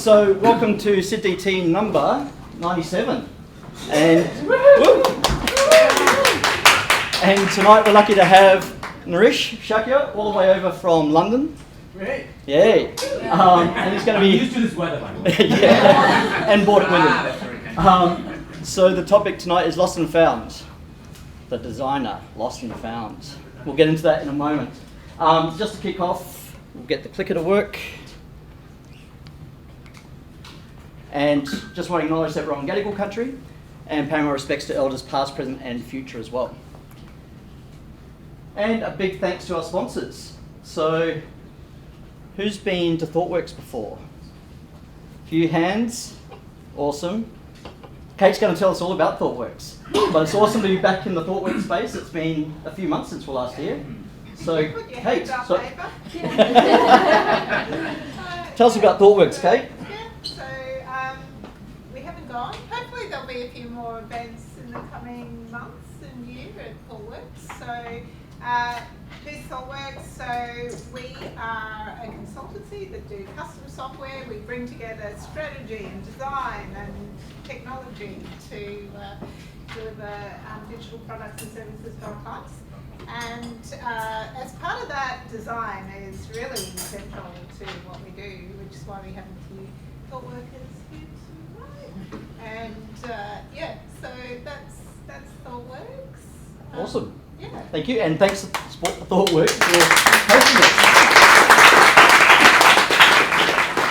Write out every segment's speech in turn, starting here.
So welcome to SydDT number 97. And tonight we're lucky to have Nirish Shakya all the way over from London. Great. Yay. And he's going to be... I'm used to this weather, by the way. Yeah, and brought it with him. So the topic tonight is Lost and Found. The designer, Lost and Found. We'll get into that in a moment. Just to kick off, we'll get the clicker to work. And just want to acknowledge that we're on Gadigal country and pay my respects to elders past, present and future as well. And a big thanks to our sponsors. So, who's been to ThoughtWorks before? Few hands. Awesome. Kate's going to tell us all about ThoughtWorks. But it's awesome to be back in the ThoughtWorks space. It's been a few months since we were last here. So, Kate, tell us about ThoughtWorks, Kate. Hopefully there'll be a few more events in the coming months and year at ThoughtWorks. So who's ThoughtWorks? So we are a consultancy that do custom software. We bring together strategy and design and technology to deliver digital products and services for our clients. And as part of that, design is really central to what we do, which is why we have a few ThoughtWorkers here tonight. And so that's ThoughtWorks. Awesome. Yeah. Thank you, and thanks to ThoughtWorks for hosting us.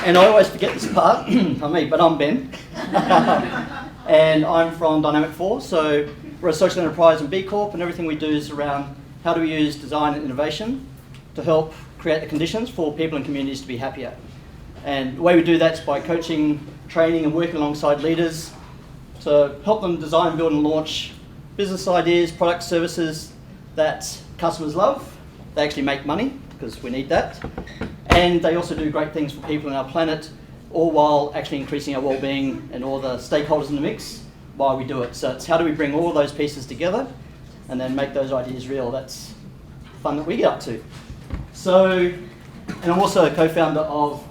And I always forget this part, not me, but I'm Ben. And I'm from Dynamic 4, so we're a social enterprise and B Corp, and everything we do is around how do we use design and innovation to help create the conditions for people and communities to be happier. And the way we do that is by coaching, training and working alongside leaders to help them design, build and launch business ideas, products, services that customers love. They actually make money because we need that. And they also do great things for people on our planet, all while actually increasing our well-being and all the stakeholders in the mix while we do it. So it's how do we bring all of those pieces together and then make those ideas real. That's fun that we get up to. So, and I'm also a co-founder of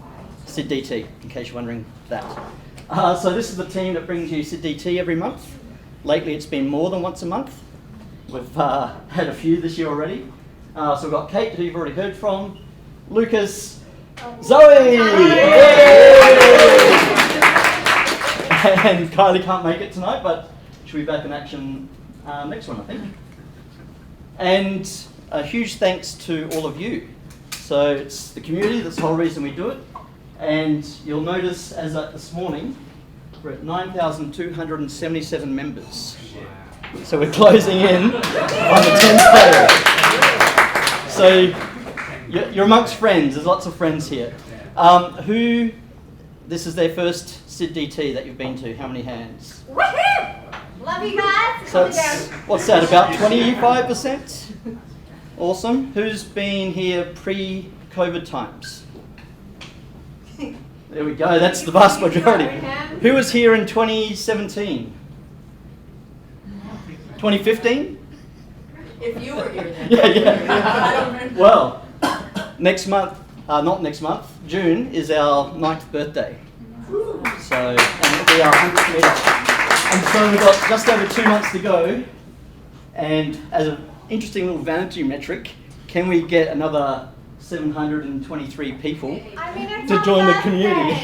SydDT, in case you're wondering that. So this is the team that brings you SydDT every month. Lately it's been more than once a month. We've had a few this year already. So we've got Kate, who you've already heard from, Lucas, Zoe! And Kylie can't make it tonight, but she'll be back in action next one, I think. And a huge thanks to all of you. So it's the community, that's the whole reason we do it. And you'll notice as at this morning, we're at 9,277 members. So we're closing in on the 10th day. So you're amongst friends, there's lots of friends here. This is their first SydDT that you've been to, how many hands? Woohoo! Love you guys. So what's that, about 25%? Awesome. Who's been here pre-COVID times? There we go, that's the vast majority. Who was here in 2017? 2015? If you were here then. Yeah. Well, next month, not next month, June is our 9th birthday. So, and it'll be our 100th meetup. And so we've got just over 2 months to go. And as an interesting little vanity metric, can we get another 723 people to join the community?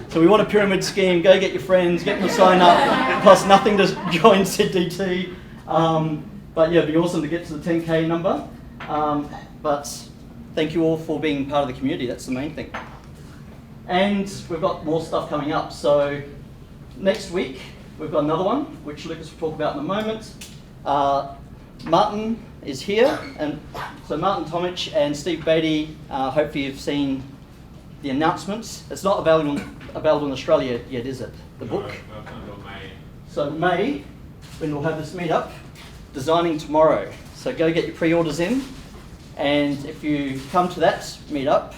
So we want a pyramid scheme, go get your friends, get them to sign up, costs nothing to join SydDT. But yeah, it'd be awesome to get to the 10K number. But thank you all for being part of the community, that's the main thing. And we've got more stuff coming up. So next week, we've got another one, which Lucas will talk about in a moment. Martin is here, and so Martin Tomich and Steve Beatty, hopefully you've seen the announcements. It's not available in Australia yet, is it? The book? No, May. So May, when we'll have this meetup, designing tomorrow. So go get your pre-orders in, and if you come to that meetup,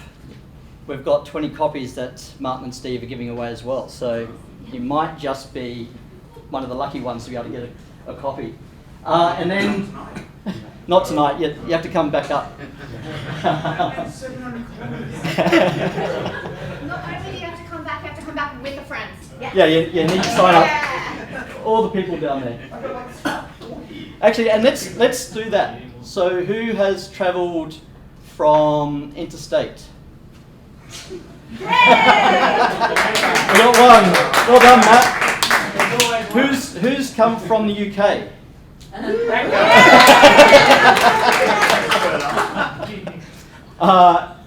we've got 20 copies that Martin and Steve are giving away as well. So you might just be one of the lucky ones to be able to get a copy. And then Not tonight. You have to come back up. Not only do you have to come back, you have to come back with the friends. Yes. Yeah, you need to sign up. Yeah. All the people down there. Actually, and let's do that. So who has travelled from interstate? We got one. Well done, Matt. Who's come from the UK?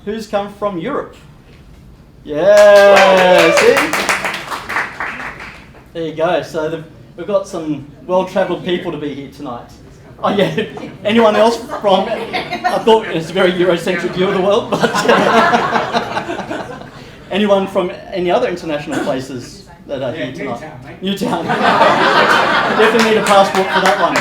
Who's come from Europe? Yeah, see? There you go. So we've got some well-travelled people to be here tonight. Oh yeah, anyone else from, I thought it was a very Eurocentric view of the world, but anyone from any other international places that are here tonight? Newtown, mate. Newtown. Definitely need a passport for that one.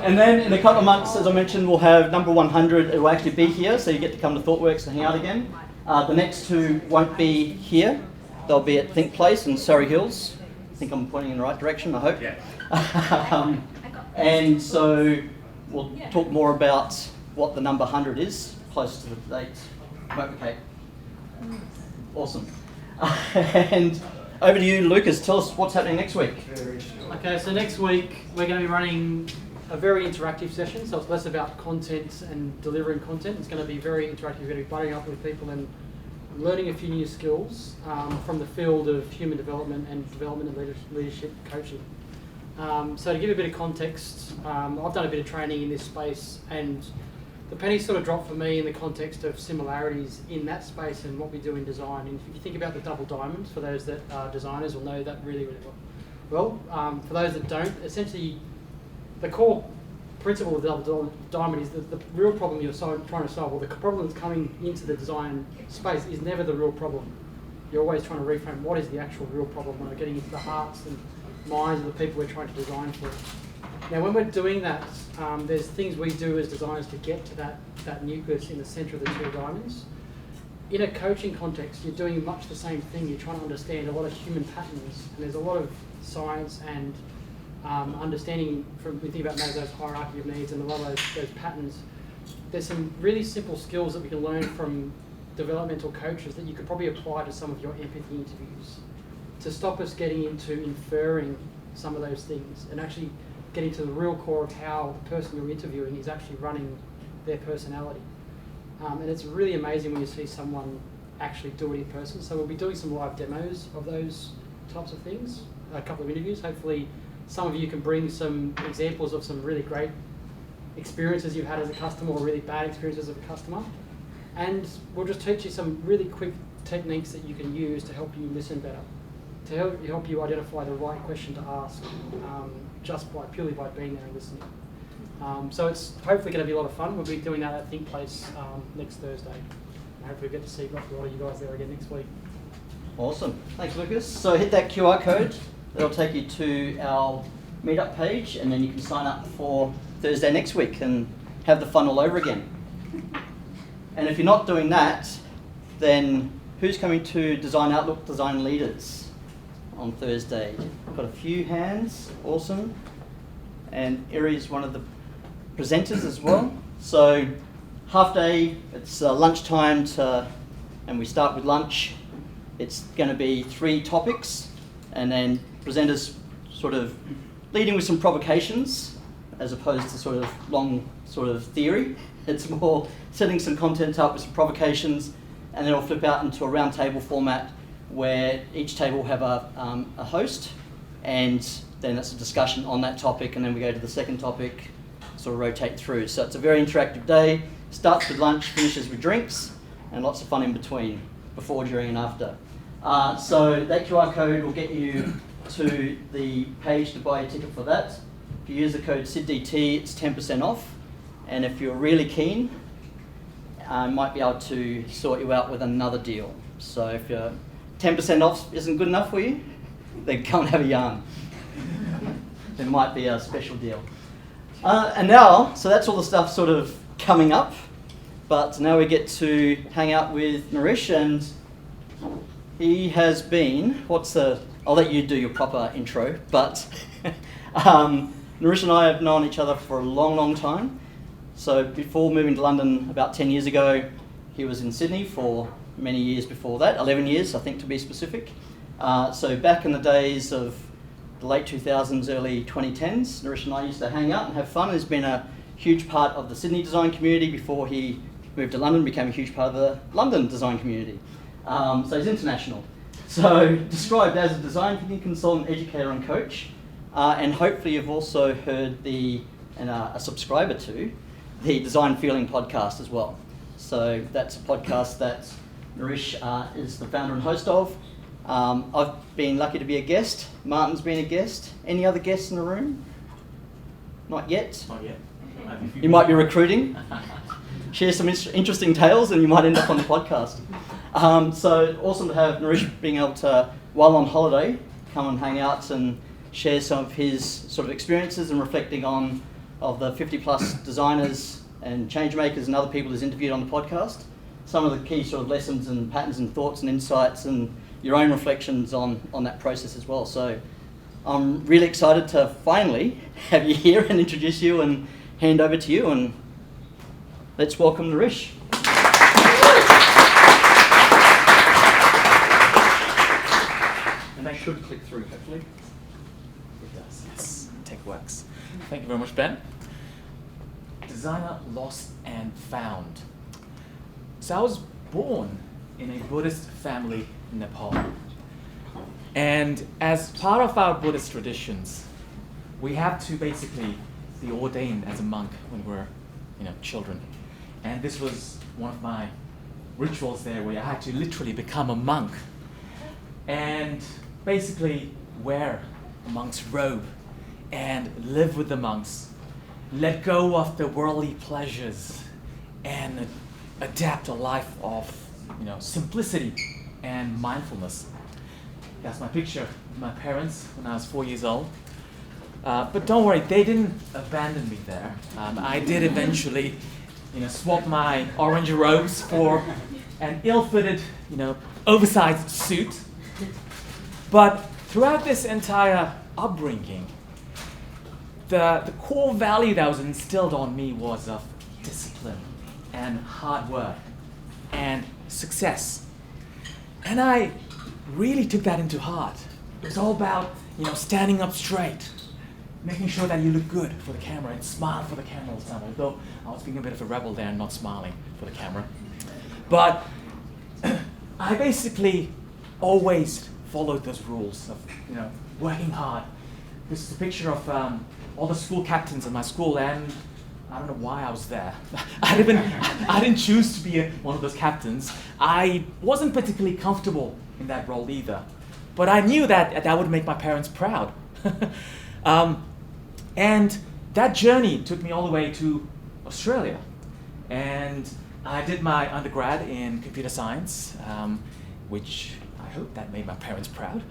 And then in a couple of months, as I mentioned, we'll have number 100. It will actually be here, so you get to come to ThoughtWorks and hang out again. The next two won't be here. They'll be at Think Place in Surrey Hills. I think I'm pointing in the right direction, I hope. Yeah. And so we'll talk more about what the number 100 is, close to the date. Okay. Awesome. And over to you, Lucas. Tell us what's happening next week. Okay, so next week we're going to be running a very interactive session, so it's less about content and delivering content. It's going to be very interactive. We're going to be buddying up with people and learning a few new skills from the field of human development and leadership coaching. So to give you a bit of context, I've done a bit of training in this space, and the penny sort of dropped for me in the context of similarities in that space and what we do in design. And if you think about the double diamond, for those that are designers will know that really, really well. For those that don't, essentially the core principle of the double diamond is that the real problem you're trying to solve, or the problem that's coming into the design space, is never the real problem. You're always trying to reframe what is the actual real problem when we're getting into the hearts and minds of the people we're trying to design for. Now when we're doing that, there's things we do as designers to get to that nucleus in the centre of the two diamonds. In a coaching context, you're doing much the same thing. You're trying to understand a lot of human patterns, and there's a lot of science and understanding from, we think about Maslow's hierarchy of needs and a lot of those patterns. There's some really simple skills that we can learn from developmental coaches that you could probably apply to some of your empathy interviews to stop us getting into inferring some of those things and actually getting to the real core of how the person you're interviewing is actually running their personality. And it's really amazing when you see someone actually do it in person. So we'll be doing some live demos of those types of things, a couple of interviews. Hopefully some of you can bring some examples of some really great experiences you've had as a customer or really bad experiences as a customer. And we'll just teach you some really quick techniques that you can use to help you listen better, to help you identify the right question to ask just purely by being there and listening. So it's hopefully going to be a lot of fun. We'll be doing that at Think Place next Thursday. And hopefully we'll get to see a lot of you guys there again next week. Awesome. Thanks, Lucas. So hit that QR code. That'll take you to our meetup page, and then you can sign up for Thursday next week and have the fun all over again. And if you're not doing that, then who's coming to Design Outlook Design Leaders on Thursday? Got a few hands. Awesome. And Eri is one of the presenters as well. So half day, it's lunchtime and we start with lunch. It's going to be 3 topics, and then presenters sort of leading with some provocations as opposed to sort of long sort of theory. It's more setting some content up with some provocations, and then it'll flip out into a round table format where each table will have a host, and then it's a discussion on that topic, and then we go to the second topic, sort of rotate through. So it's a very interactive day. Starts with lunch, finishes with drinks, and lots of fun in between, before, during, and after. So that QR code will get you to the page to buy a ticket for that. If you use the code SydDT, it's 10% off. And if you're really keen, I might be able to sort you out with another deal. So if you're 10% off isn't good enough for you, then come and have a yarn. There might be a special deal. And now, so that's all the stuff sort of coming up, but now we get to hang out with Nirish, and he has been, I'll let you do your proper intro, but Nirish and I have known each other for a long, long time. So before moving to London about 10 years ago, he was in Sydney for many years before that, 11 years, I think, to be specific. So back in the days of the late 2000s, early 2010s, Nirish and I used to hang out and have fun. He's been a huge part of the Sydney design community before he moved to London, became a huge part of the London design community. So he's international. So described as a design thinking consultant, educator and coach. And hopefully you've also heard a subscriber to the Design Feeling podcast as well. So that's a podcast that Nirish is the founder and host of. I've been lucky to be a guest. Martin's been a guest. Any other guests in the room? Not yet? Not yet. You might be recruiting. Share some interesting tales and you might end up on the podcast. So awesome to have Nirish being able to, while on holiday, come and hang out and share some of his sort of experiences and reflecting on of the 50 plus designers and change makers and other people he's interviewed on the podcast. Some of the key sort of lessons and patterns and thoughts and insights and your own reflections on that process as well. So I'm really excited to finally have you here and introduce you and hand over to you, and let's welcome Nirish. And I should click through, hopefully. It does, yes. Tech works. Thank you very much, Ben. Designer lost and found. So I was born in a Buddhist family in Nepal. And as part of our Buddhist traditions, we have to basically be ordained as a monk when we're, children. And this was one of my rituals there where I had to literally become a monk and basically wear a monk's robe and live with the monks, let go of the worldly pleasures and adapt a life of simplicity and mindfulness. That's my picture of my parents when I was 4 years old. But don't worry, they didn't abandon me there. I did eventually, swap my orange robes for an ill-fitted, oversized suit. But throughout this entire upbringing, the core value that was instilled on me was of discipline and hard work and success. And I really took that into heart. It was all about, standing up straight, making sure that you look good for the camera and smile for the camera all the time, although I was being a bit of a rebel there and not smiling for the camera. But I basically always followed those rules of, working hard. This is a picture of all the school captains in my school, and I don't know why I was there. I didn't choose to be one of those captains. I wasn't particularly comfortable in that role either. But I knew that would make my parents proud. And that journey took me all the way to Australia. And I did my undergrad in computer science, which I hope that made my parents proud.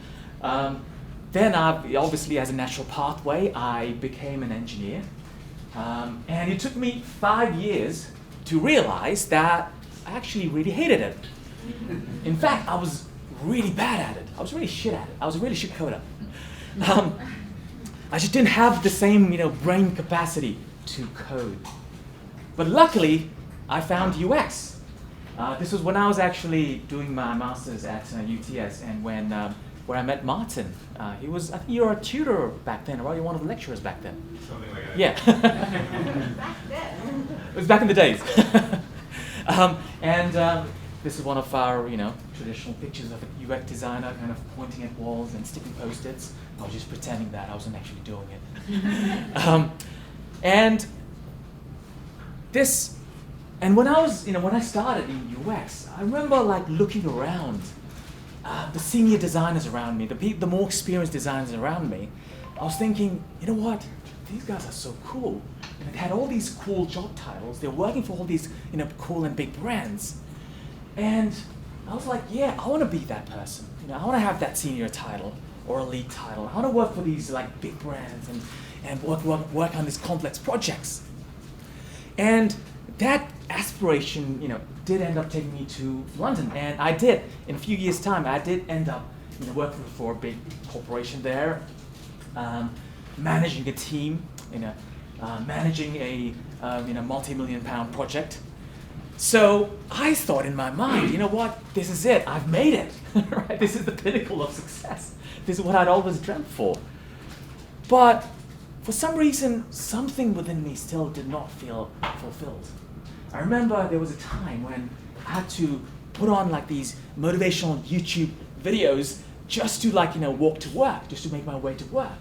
Then obviously as a natural pathway, I became an engineer. And it took me 5 years to realize that I actually really hated it. In fact, I was really bad at it. I was really shit at it. I was a really shit coder. I just didn't have the same, brain capacity to code. But luckily, I found UX. This was when I was actually doing my master's at UTS, and where I met Martin. I think you were a tutor back then, or you were one of the lecturers back then. Something like that. Yeah. Back then. It was back in the days. This is one of our, traditional pictures of a UX designer kind of pointing at walls and sticking post-its. I was just pretending that I wasn't actually doing it. And when I started in UX, I remember looking around, the senior designers around me, the more experienced designers around me. I was thinking, you know what? These guys are so cool. And they had all these cool job titles. They're working for all these, cool and big brands. And I was like, yeah, I want to be that person. I want to have that senior title or a lead title. I want to work for these big brands and work on these complex projects. And that aspiration, did end up taking me to London, and I did. In a few years' time, I did end up, working for a big corporation there, managing a team, managing a multi-million-pound project. So I thought in my mind, you know what, this is it, I've made it. Right? This is the pinnacle of success. This is what I'd always dreamt for. But for some reason, something within me still did not feel fulfilled. I remember there was a time when I had to put on like these motivational YouTube videos just to walk to work, just to make my way to work.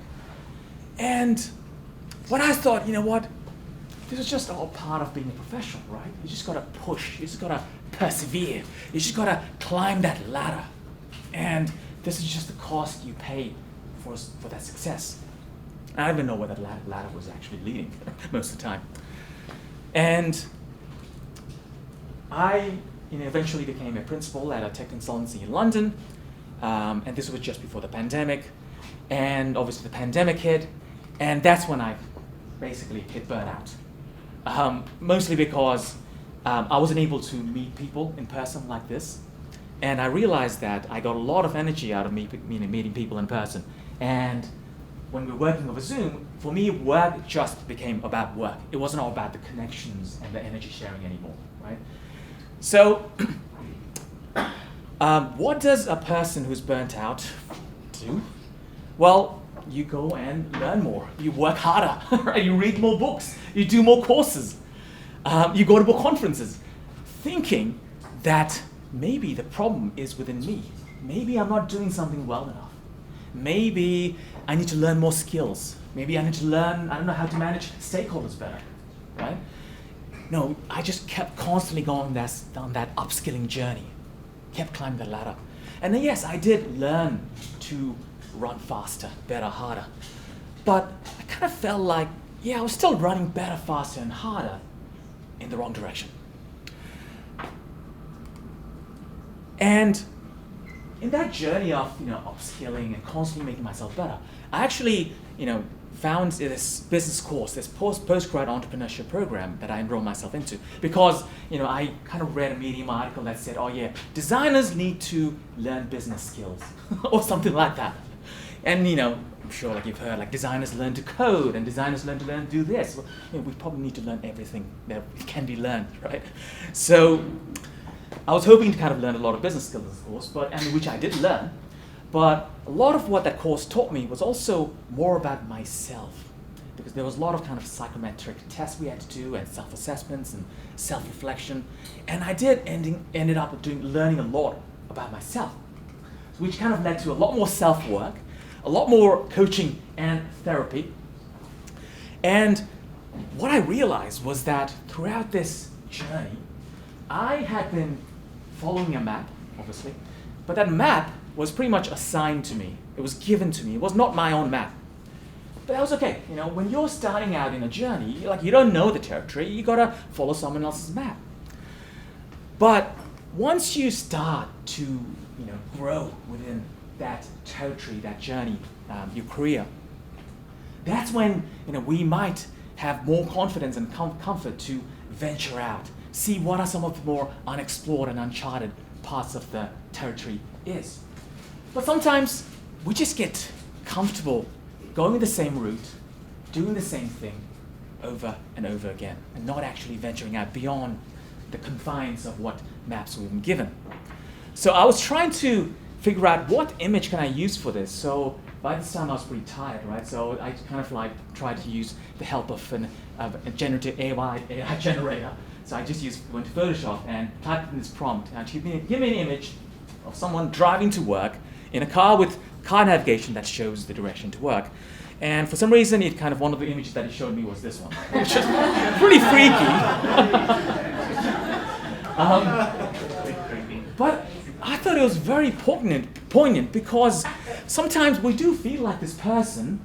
And when I thought, you know what, this is just all part of being a professional, right? You just gotta push, you just gotta persevere, you just gotta climb that ladder. And this is just the cost you pay for that success. I don't even know where that ladder was actually leading most of the time. And I eventually became a principal at a tech consultancy in London, and this was just before the pandemic. And obviously the pandemic hit, and that's when I basically hit burnout. Mostly because I wasn't able to meet people in person like this. And I realized that I got a lot of energy out of meeting people in person. And when we were working over Zoom, for me, work just became about work. It wasn't all about the connections and the energy sharing anymore, right? So, what does a person who's burnt out do? Well, you go and learn more. You work harder, right? You read more books. You do more courses. You go to more conferences, thinking that maybe the problem is within me. Maybe I'm not doing something well enough. Maybe I need to learn more skills. Maybe I need to learn, I don't know, how to manage stakeholders better, right? No, I just kept constantly going down that upskilling journey, kept climbing the ladder. And then yes, I did learn to run faster, better, harder. But I kind of felt like, yeah, I was still running better, faster, and harder in the wrong direction. And in that journey of upskilling and constantly making myself better, I actually found this business course, this postgrad entrepreneurship program that I enrolled myself into, because I kind of read a Medium article that said, oh yeah, designers need to learn business skills or something like that. And I'm sure you've heard designers learn to code and designers learn to do this. Well, we probably need to learn everything that can be learned, right? So I was hoping to kind of learn a lot of business skills, of course, which I did learn. But a lot of what that course taught me was also more about myself, because there was a lot of kind of psychometric tests we had to do and self-assessments and self-reflection. And I did ended up learning a lot about myself, which kind of led to a lot more self-work, a lot more coaching and therapy. And what I realized was that throughout this journey, I had been following a map, obviously, but that map was pretty much assigned to me. It was given to me. It was not my own map. But that was okay. When you're starting out in a journey, you don't know the territory, you gotta follow someone else's map. But once you start to grow within that territory, that journey, your career, that's when we might have more confidence and comfort to venture out, see what are some of the more unexplored and uncharted parts of the territory is. But sometimes we just get comfortable going the same route, doing the same thing over and over again, and not actually venturing out beyond the confines of what maps we've been given. So I was trying to figure out what image can I use for this. So by this time I was pretty tired, right? So I kind of tried to use the help of a generative AI generator. So I just went to Photoshop and typed in this prompt, and give me an image of someone driving to work in a car with car navigation that shows the direction to work. And for some reason, one of the images that it showed me was this one, which is pretty freaky. But I thought it was very poignant because sometimes we do feel like this person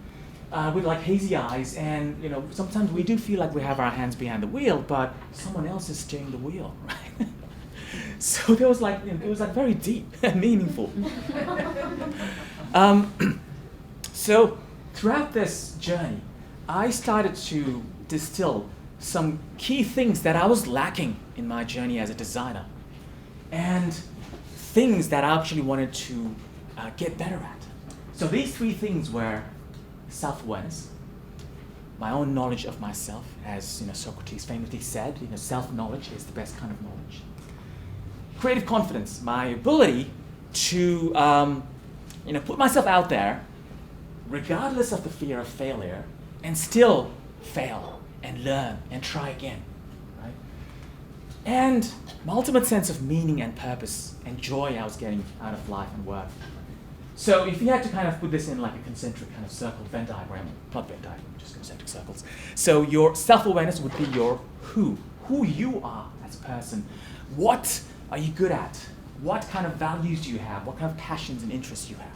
with hazy eyes, and sometimes we do feel like we have our hands behind the wheel, but someone else is steering the wheel, right? So there was it was very deep and meaningful. So throughout this journey, I started to distill some key things that I was lacking in my journey as a designer, and things that I actually wanted to get better at. So these three things were self-awareness, my own knowledge of myself, as Socrates famously said, self-knowledge is the best kind of knowledge. Creative confidence, my ability to put myself out there, regardless of the fear of failure, and still fail and learn and try again, right? And my ultimate sense of meaning and purpose and joy I was getting out of life and work. So if you had to kind of put this in like a concentric kind of circle, Venn diagram, not Venn diagram, just concentric circles. So your self-awareness would be your who you are as a person. What are you good at? What kind of values do you have? What kind of passions and interests you have?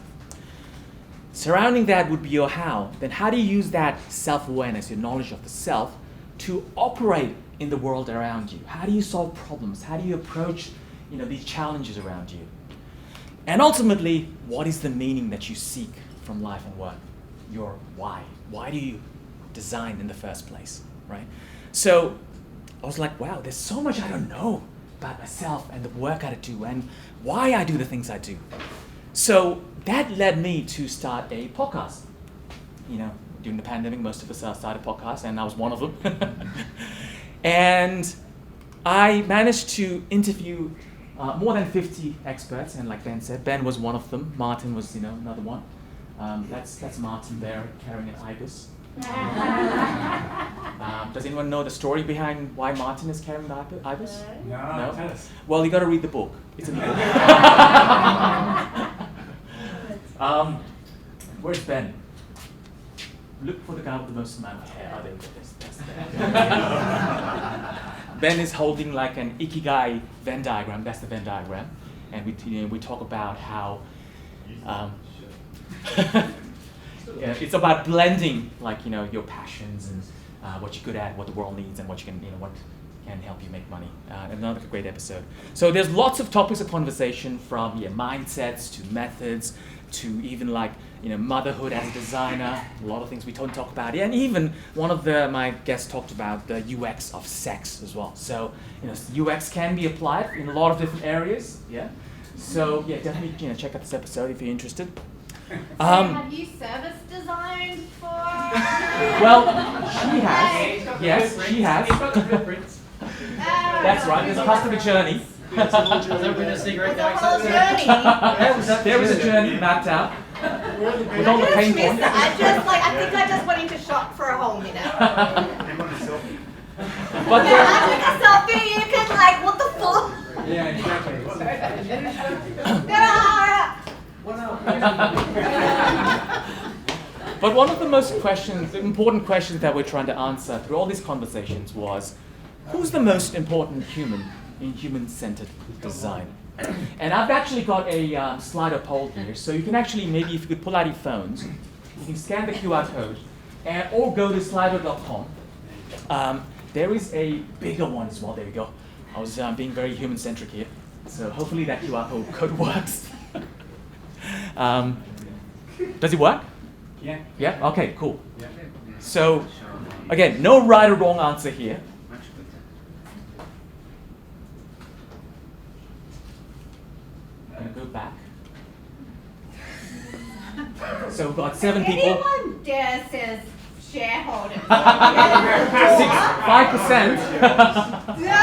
Surrounding that would be your how. Then how do you use that self-awareness, your knowledge of the self, to operate in the world around you? How do you solve problems? How do you approach these challenges around you? And ultimately, what is the meaning that you seek from life and work? Your why. Why do you design in the first place, right? So I was like, wow, there's so much I don't know about myself and the work I do and why I do the things I do. So that led me to start a podcast. During the pandemic, most of us started podcasts, and I was one of them. And I managed to interview more than 50 experts, and like Ben said, Ben was one of them. Martin was, another one. That's Martin there carrying an ibis. Does anyone know the story behind why Martin is carrying the ibis? No, tell us. Well, you got to read the book. It's in the book. Where's Ben? Look for the guy with the most amount of hair. That's Ben. Ben is holding like an ikigai Venn diagram. That's the Venn diagram, and we talk about how it's about blending your passions and what you're good at, what the world needs, and what what can help you make money. Another great episode. So there's lots of topics of conversation, from mindsets to methods to even motherhood as a designer. A lot of things we don't talk about, and even one of my guests talked about the UX of sex as well. So UX can be applied in a lot of different areas. Yeah. So definitely check out this episode if you're interested. Have you service designed for? Well, she has. Yes, she has. That's right. There's a customer journey. Has there been a cigarette The going whole something? journey. There is a journey mapped out with all the I pain just missed points. it. I think I just went into shock for a whole minute. But Yeah, I took a selfie. You can what the fuck? Yeah, exactly. But one of the most important questions that we're trying to answer through all these conversations was, who's the most important human in human-centered design? And I've actually got a Slido poll here, so you can actually, maybe if you could pull out your phones, you can scan the QR code, or go to slido.com. There is a bigger one as well. There we go. I was being very human-centric here, so hopefully that QR code works. Does it work? Yeah. Yeah? Okay, cool. Yeah. So, again, no right or wrong answer here. I'm going to go back. So we've got 7 people. Anyone dare says shareholders? 5%. No.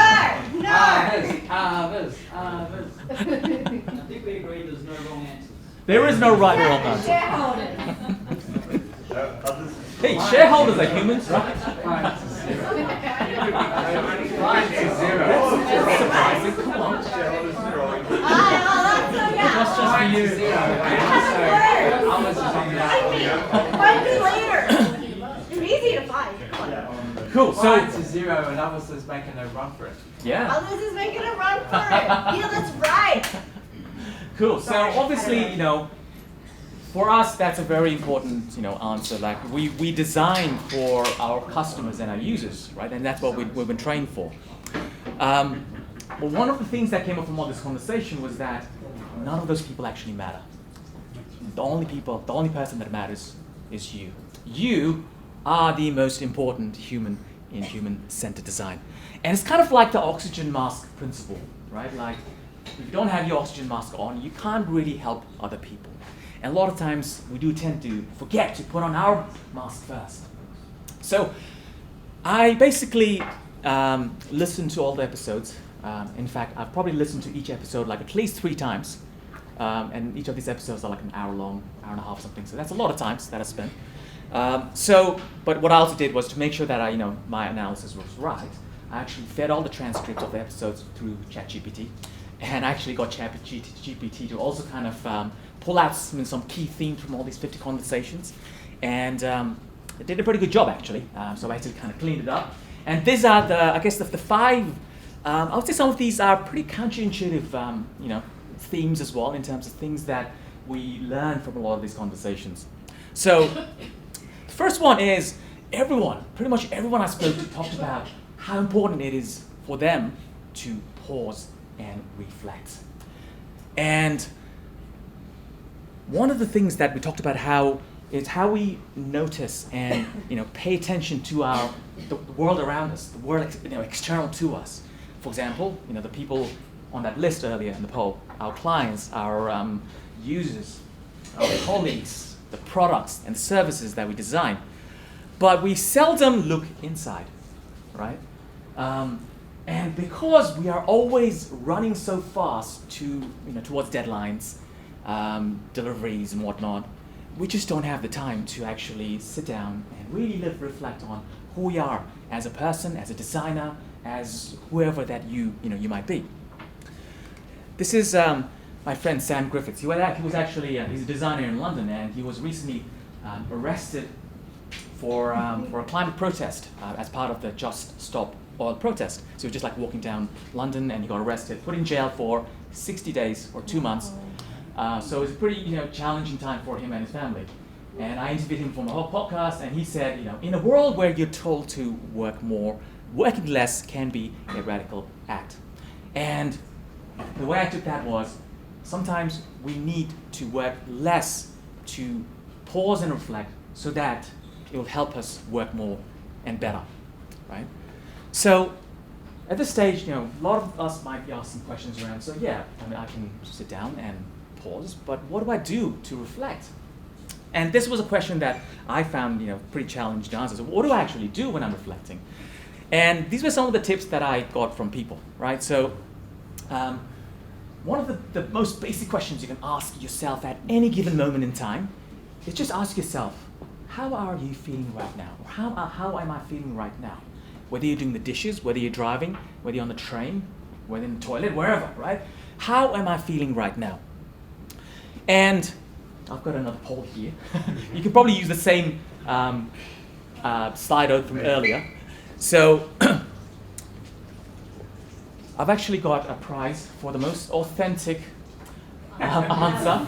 I think we agree there's no wrong answers. There is no right or wrong answer. Shareholders. Hey, shareholders are humans, right? That's surprising. Come on. That's just for you. Find me later. You're easy to find. Cool. So, Science is 0 and others is making a run for it. yeah. Others is making a run for it. Yeah, that's right. Cool. So obviously, for us, that's a very important, answer. Like we design for our customers and our users, right? And that's what we've been trained for. But one of the things that came up from all this conversation was that none of those people actually matter. The only person that matters is you. You are the most important human in human-centered design. And it's kind of like the oxygen mask principle, right? Like, if you don't have your oxygen mask on, you can't really help other people. And a lot of times, we do tend to forget to put on our mask first. So I basically listened to all the episodes. In fact, I've probably listened to each episode like at least 3 times. And each of these episodes are like an hour long, hour and a half something. So that's a lot of times that I spent. But what I also did was to make sure that my analysis was right. I actually fed all the transcripts of the episodes through ChatGPT, and I actually got ChatGPT to also kind of pull out some key themes from all these 50 conversations, and it did a pretty good job actually. So I actually kind of cleaned it up, and these are the 5. I would say some of these are pretty counterintuitive, themes as well in terms of things that we learn from a lot of these conversations. So the first one is pretty much everyone I spoke to talked about how important it is for them to pause and reflect. And one of the things that we talked about is how we notice and pay attention to the world around us, the world external to us. For example, the people on that list earlier in the poll, our clients, our users, our colleagues, the products and services that we design. But we seldom look inside, right? And because we are always running so fast towards deadlines, deliveries and whatnot, we just don't have the time to actually sit down and really reflect on who we are as a person, as a designer, as whoever that you might be. This is my friend Sam Griffiths. He was actually he's a designer in London, and he was recently arrested for a climate protest as part of the Just Stop Oil protest. So he was just like walking down London, and he got arrested, put in jail for 60 days or 2 months. So it was a pretty challenging time for him and his family. And I interviewed him for my whole podcast, and he said, in a world where you're told to work more, working less can be a radical act. And the way I took that was, sometimes we need to work less to pause and reflect so that it will help us work more and better, right? So at this stage, a lot of us might be asking questions around, so yeah, I can sit down and pause, but what do I do to reflect? And this was a question that I found, pretty challenging to answer. So what do I actually do when I'm reflecting? And these were some of the tips that I got from people, right? So one of the most basic questions you can ask yourself at any given moment in time is just ask yourself, how are you feeling right now? Or how am I feeling right now? Whether you're doing the dishes, whether you're driving, whether you're on the train, whether in the toilet, wherever, right? How am I feeling right now? And I've got another poll here. You can probably use the same slide from earlier. So I've actually got a prize for the most authentic answer.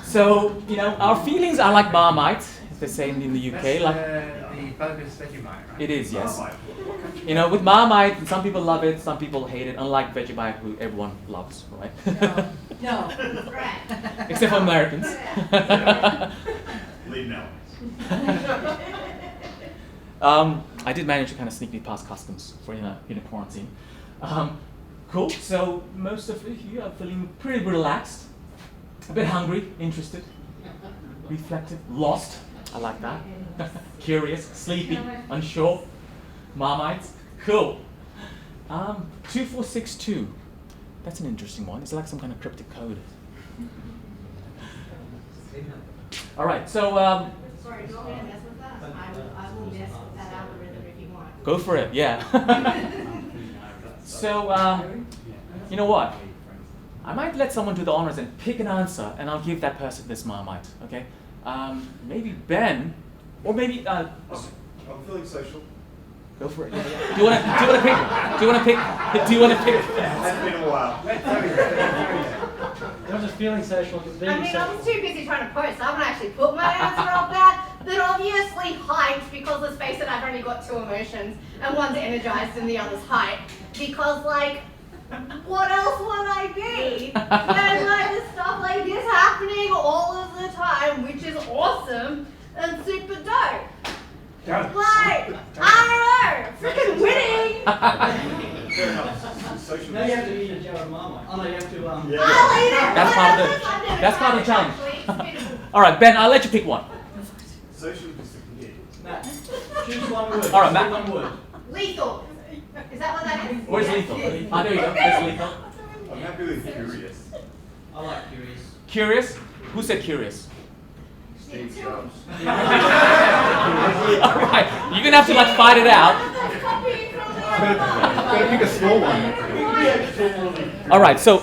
So, our feelings are like Marmite, as they say in the UK. The focus Vegemite, right? It is, yes. With Marmite, some people love it, some people hate it, unlike Vegemite, who everyone loves, right? No, right. Except for Americans. Leave now. I did manage to kind of sneak me past customs for in a quarantine. Cool. So most of you are feeling pretty relaxed, a bit hungry, interested, reflective, lost. I like that. Curious, sleepy, unsure. Marmites. Cool. 2462. That's an interesting one. It's like some kind of cryptic code. All right. So. Sorry, do you want me to mess with that? I will mess with that algorithm if you want. Go for it. Yeah. So, you know what? I might let someone do the honors and pick an answer, and I'll give that person this Marmite. Okay? Maybe Ben, or maybe. I'm feeling social. Go for it. Yeah. Do you want to pick? Do you want to pick? Do you want to pick? It's been a while. Not just feeling social, but being I mean, I social. was too busy trying to post. I haven't actually put my answer up there. But obviously hyped because, let's face it, I've only got 2 emotions. And one's energized and the other's hyped. Because, what else would I be? There's there's stuff like this happening all of the time, which is awesome and super dope. I don't know, freaking winning. Fair enough. Social. Now you have to eat a jar of Marmite. Oh no, you have to. Yeah. I'll eat it. That's part of the challenge. Actually, it's been All right, Ben. I'll let you pick one. Social is the key. Matt, Choose one word. All right, Matt. One word. Lethal. Is that what that is? Where's lethal? Ah, there you go. There's lethal. I'm happy with curious. I like curious. Curious? Who said curious? Steve Jobs. All right, you're gonna have to like fight it out. Gotta pick a small one. All right, so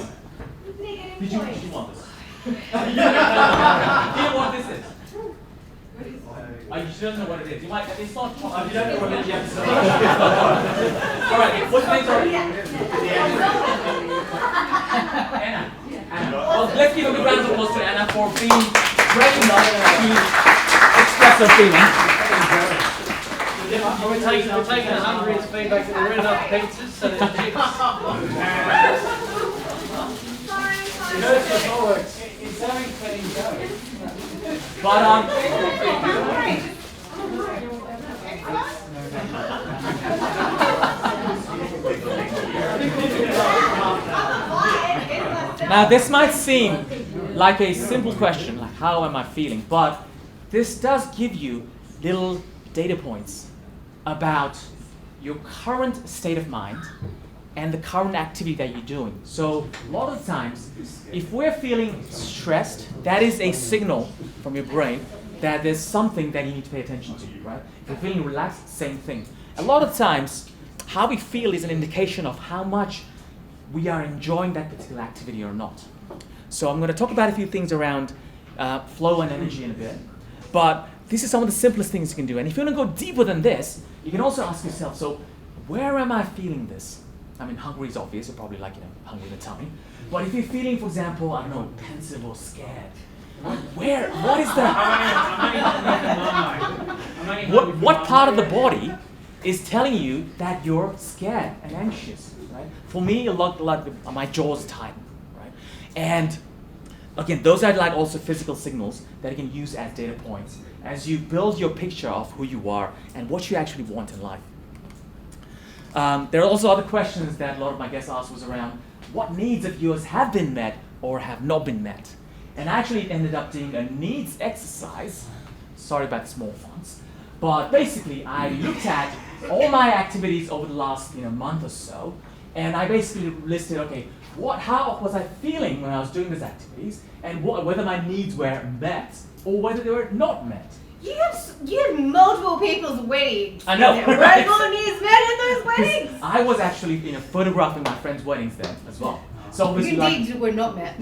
Negative did you point. want this? Do you know what this is? You don't know what it is. You might. It's not. You don't know what it is yet. So. All right. What's the name? Sorry. Anna. Anna. Well, let's give a big round of applause to Anna for being brave enough to express her feelings. We're taking the Hungarians' feedback that they're running up pizzas, so they're chips. You know, it's all works. It's only clean going. But now this might seem like a simple question, like how am I feeling? But this does give you little data points about your current state of mind and the current activity that you're doing. So a lot of times, if we're feeling stressed, that is a signal from your brain that there's something that you need to pay attention to, right? If you're feeling relaxed, same thing. A lot of times, how we feel is an indication of how much we are enjoying that particular activity or not. So I'm going to talk about a few things around flow and energy in a bit, but this is some of the simplest things you can do. And if you want to go deeper than this, you can also ask yourself, so where am I feeling this? I mean, hungry is obvious, you're probably like, hungry in the tummy. But if you're feeling, for example, I don't know, pensive or scared, what is that? What part of the body is telling you that you're scared and anxious, right? For me, a lot like my jaws tighten, right? And again, those are like also physical signals that you can use as data points as you build your picture of who you are and what you actually want in life. There are also other questions that a lot of my guests asked was around what needs of yours have been met or have not been met. And I actually ended up doing a needs exercise. Sorry about the small fonts. But basically, I looked at all my activities over the last month or so, and I basically listed, okay, how was I feeling when I was doing these activities, and whether my needs were met or whether they were not met. You have multiple people's weddings. I know. Were your needs met in those weddings? I was actually photographing my friends' weddings then as well. So obviously, Your needs were not met.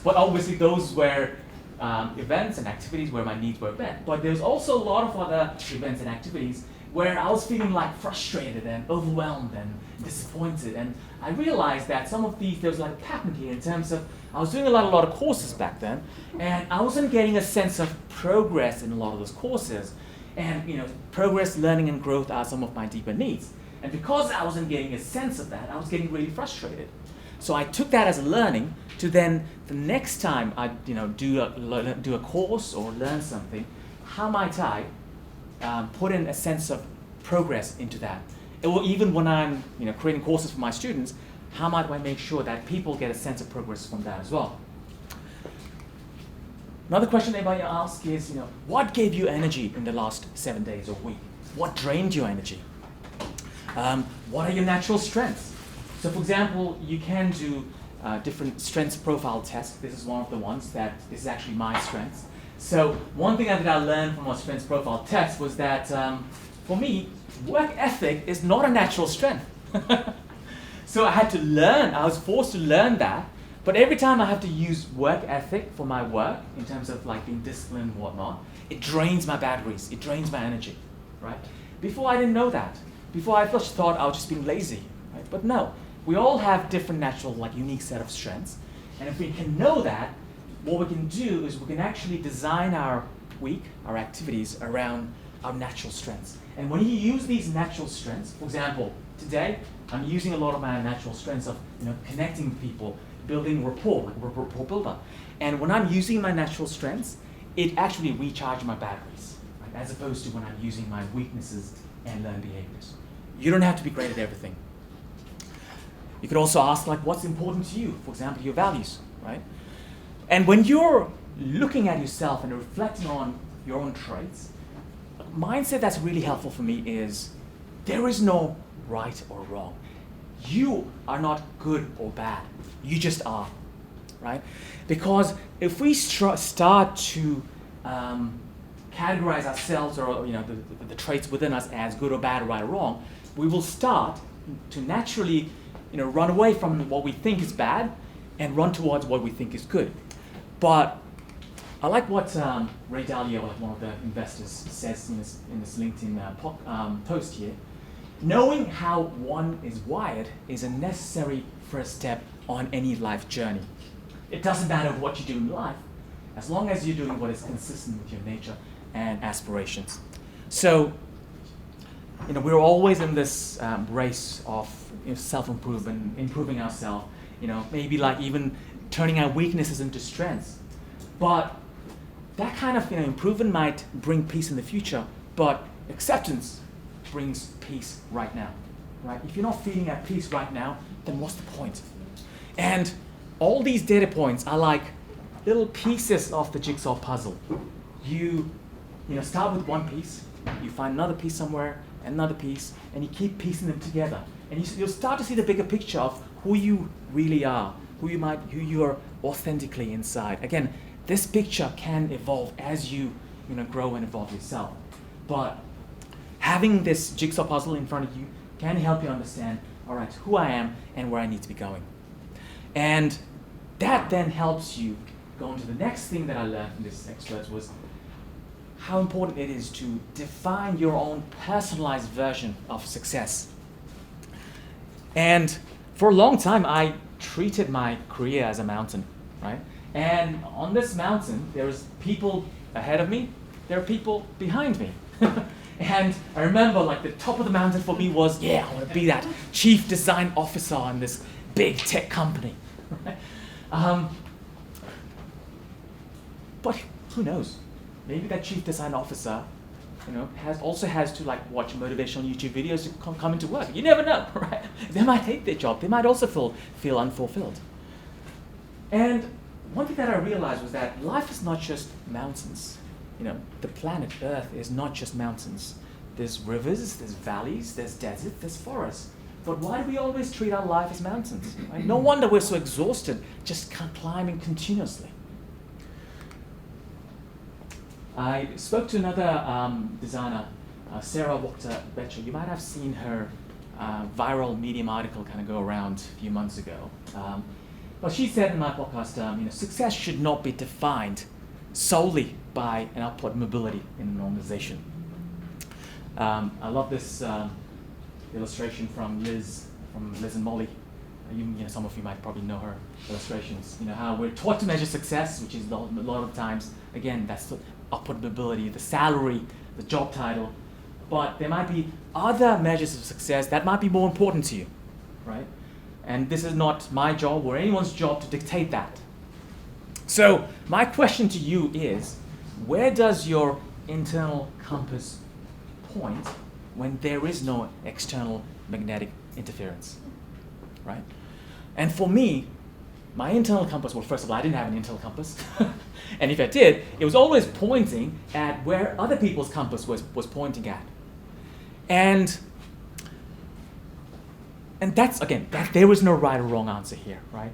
but obviously those were events and activities where my needs were met. But there's also a lot of other events and activities where I was feeling like frustrated and overwhelmed and disappointed. And I realized that some of these, there was like a pattern here in terms of, I was doing a lot of courses back then, and I wasn't getting a sense of progress in a lot of those courses. And progress, learning, and growth are some of my deeper needs. And because I wasn't getting a sense of that, I was getting really frustrated. So I took that as a learning to then, the next time I do a course or learn something, how might I put in a sense of progress into that? Or even when I'm creating courses for my students, how might I make sure that people get a sense of progress from that as well? Another question anybody asks is, what gave you energy in the last 7 days or week? What drained your energy? What are your natural strengths? So for example, you can do different strengths profile tests. This is one of the ones this is actually my strengths. So one thing that I learned from our strengths profile test was that for me, work ethic is not a natural strength. So I had to learn, I was forced to learn that, but every time I have to use work ethic for my work, in terms of like being disciplined and whatnot, it drains my batteries, it drains my energy, right? Before I didn't know that. Before I just thought I was just being lazy, right? But no, we all have different natural, unique set of strengths. And if we can know that, what we can do is we can actually design our week, our activities around our natural strengths. And when you use these natural strengths, for example, today, I'm using a lot of my natural strengths of connecting with people, building rapport, like rapport builder. And when I'm using my natural strengths, it actually recharges my batteries, right? As opposed to when I'm using my weaknesses and learned behaviors. You don't have to be great at everything. You could also ask what's important to you, for example, your values, right? And when you're looking at yourself and reflecting on your own traits, mindset that's really helpful for me is there is no right or wrong. You are not good or bad. You just are, right? Because if we start to categorize ourselves or the traits within us as good or bad, right or wrong, we will start to naturally run away from what we think is bad and run towards what we think is good. But I like what Ray Dalio, one of the investors, says in this LinkedIn post here. Knowing how one is wired is a necessary first step on any life journey. It doesn't matter what you do in life, as long as you're doing what is consistent with your nature and aspirations. So, we're always in this race of self-improvement, improving ourselves, maybe like even turning our weaknesses into strengths. But that kind of improvement might bring peace in the future, but acceptance brings peace right now, right? If you're not feeling at peace right now, then what's the point? And all these data points are like little pieces of the jigsaw puzzle. You start with one piece, you find another piece somewhere, another piece, and you keep piecing them together. And you'll start to see the bigger picture of who you really are, who you are authentically inside. Again, this picture can evolve as you grow and evolve yourself. But having this jigsaw puzzle in front of you can help you understand, all right, who I am and where I need to be going. And that then helps you go on to the next thing that I learned from this expert was how important it is to define your own personalized version of success. And for a long time, I treated my career as a mountain, right? And on this mountain, there's people ahead of me, there are people behind me. And I remember the top of the mountain for me was, I want to be that chief design officer in this big tech company. But who knows? Maybe that chief design officer, also has to watch motivational YouTube videos to come into work. You never know, right? They might hate their job. They might also feel unfulfilled. And one thing that I realized was that life is not just mountains. The planet Earth is not just mountains. There's rivers, there's valleys, there's deserts, there's forests. But why do we always treat our life as mountains? Right? No wonder we're so exhausted just climbing continuously. I spoke to another designer, Sarah Wachter-Becher. You might have seen her viral Medium article kind of go around a few months ago. But she said in my podcast, success should not be defined solely by an upward mobility in an organization. I love this illustration from Liz and Molly. Some of you might probably know her illustrations. How we're taught to measure success, which is a lot of times, again, that's the upward mobility, the salary, the job title. But there might be other measures of success that might be more important to you, right? And this is not my job or anyone's job to dictate that. So my question to you is, where does your internal compass point when there is no external magnetic interference, right? And for me, my internal compass, well, first of all, I didn't have an internal compass. And if I did, it was always pointing at where other people's compass was pointing at. And that's, again, there is no right or wrong answer here, right?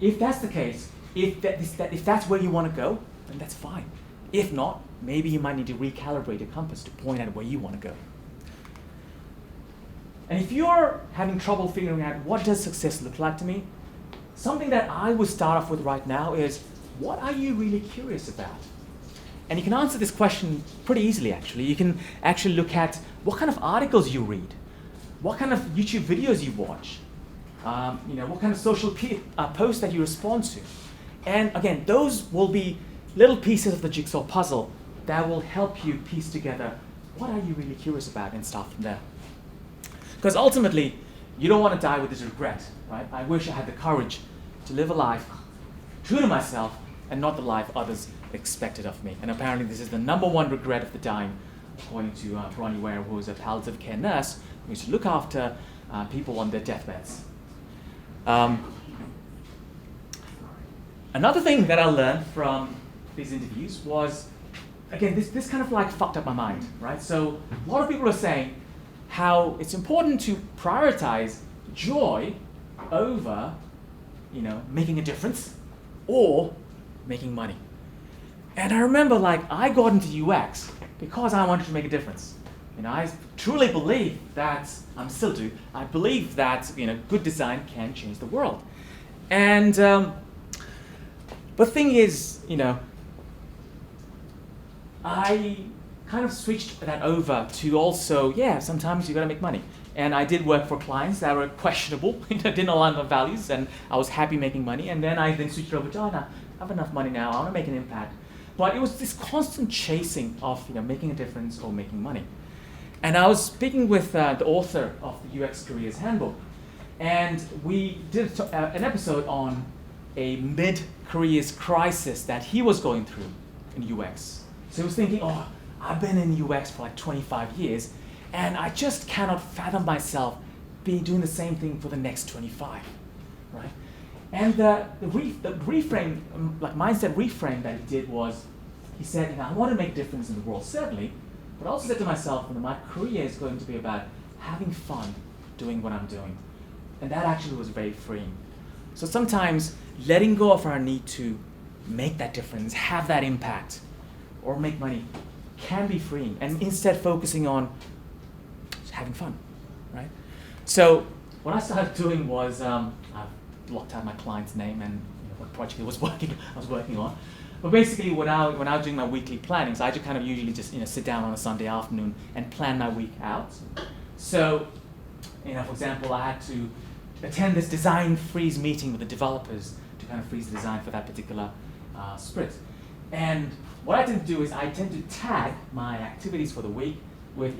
If that's the case, if that's where you want to go, then that's fine. If not, maybe you might need to recalibrate your compass to point at where you want to go. And if you're having trouble figuring out what does success look like to me, something that I would start off with right now is, what are you really curious about? And you can answer this question pretty easily, actually. You can actually look at what kind of articles you read, what kind of YouTube videos you watch, what kind of social posts that you respond to. And again, those will be little pieces of the jigsaw puzzle that will help you piece together what are you really curious about and start from there. Because ultimately, you don't want to die with this regret, right? I wish I had the courage to live a life true to myself and not the life others expected of me. And apparently this is the #1 regret of the dying, according to Bronnie Ware, who is a palliative care nurse who used to look after people on their deathbeds. Another thing that I learned from these interviews was again, this kind of like fucked up my mind, right? So a lot of people are saying how it's important to prioritize joy over, making a difference or making money. And I remember I got into UX because I wanted to make a difference. I truly believe that, I still do, I believe that good design can change the world. And the thing is, I kind of switched that over to also, sometimes you gotta make money. And I did work for clients that were questionable, didn't align with my values, and I was happy making money. And then I switched over to, I have enough money now, I wanna make an impact. But it was this constant chasing of making a difference or making money. And I was speaking with the author of the UX Careers Handbook, and we did an episode on a mid-careers crisis that he was going through in UX. So he was thinking, I've been in UX for 25 years, and I just cannot fathom myself doing the same thing for the next 25, right? And the reframe, mindset reframe that he did was, he said, I want to make a difference in the world, certainly, but I also said to myself, my career is going to be about having fun doing what I'm doing. And that actually was very freeing. So sometimes letting go of our need to make that difference, have that impact, or make money can be freeing. And instead focusing on just having fun, right? So what I started doing was, I blocked out my client's name and what project I was working on. But basically, when I was doing my weekly planning, so I just kind of usually just sit down on a Sunday afternoon and plan my week out. So, for example, I had to attend this design freeze meeting with the developers to kind of freeze the design for that particular sprint. And what I tend to do is I tend to tag my activities for the week with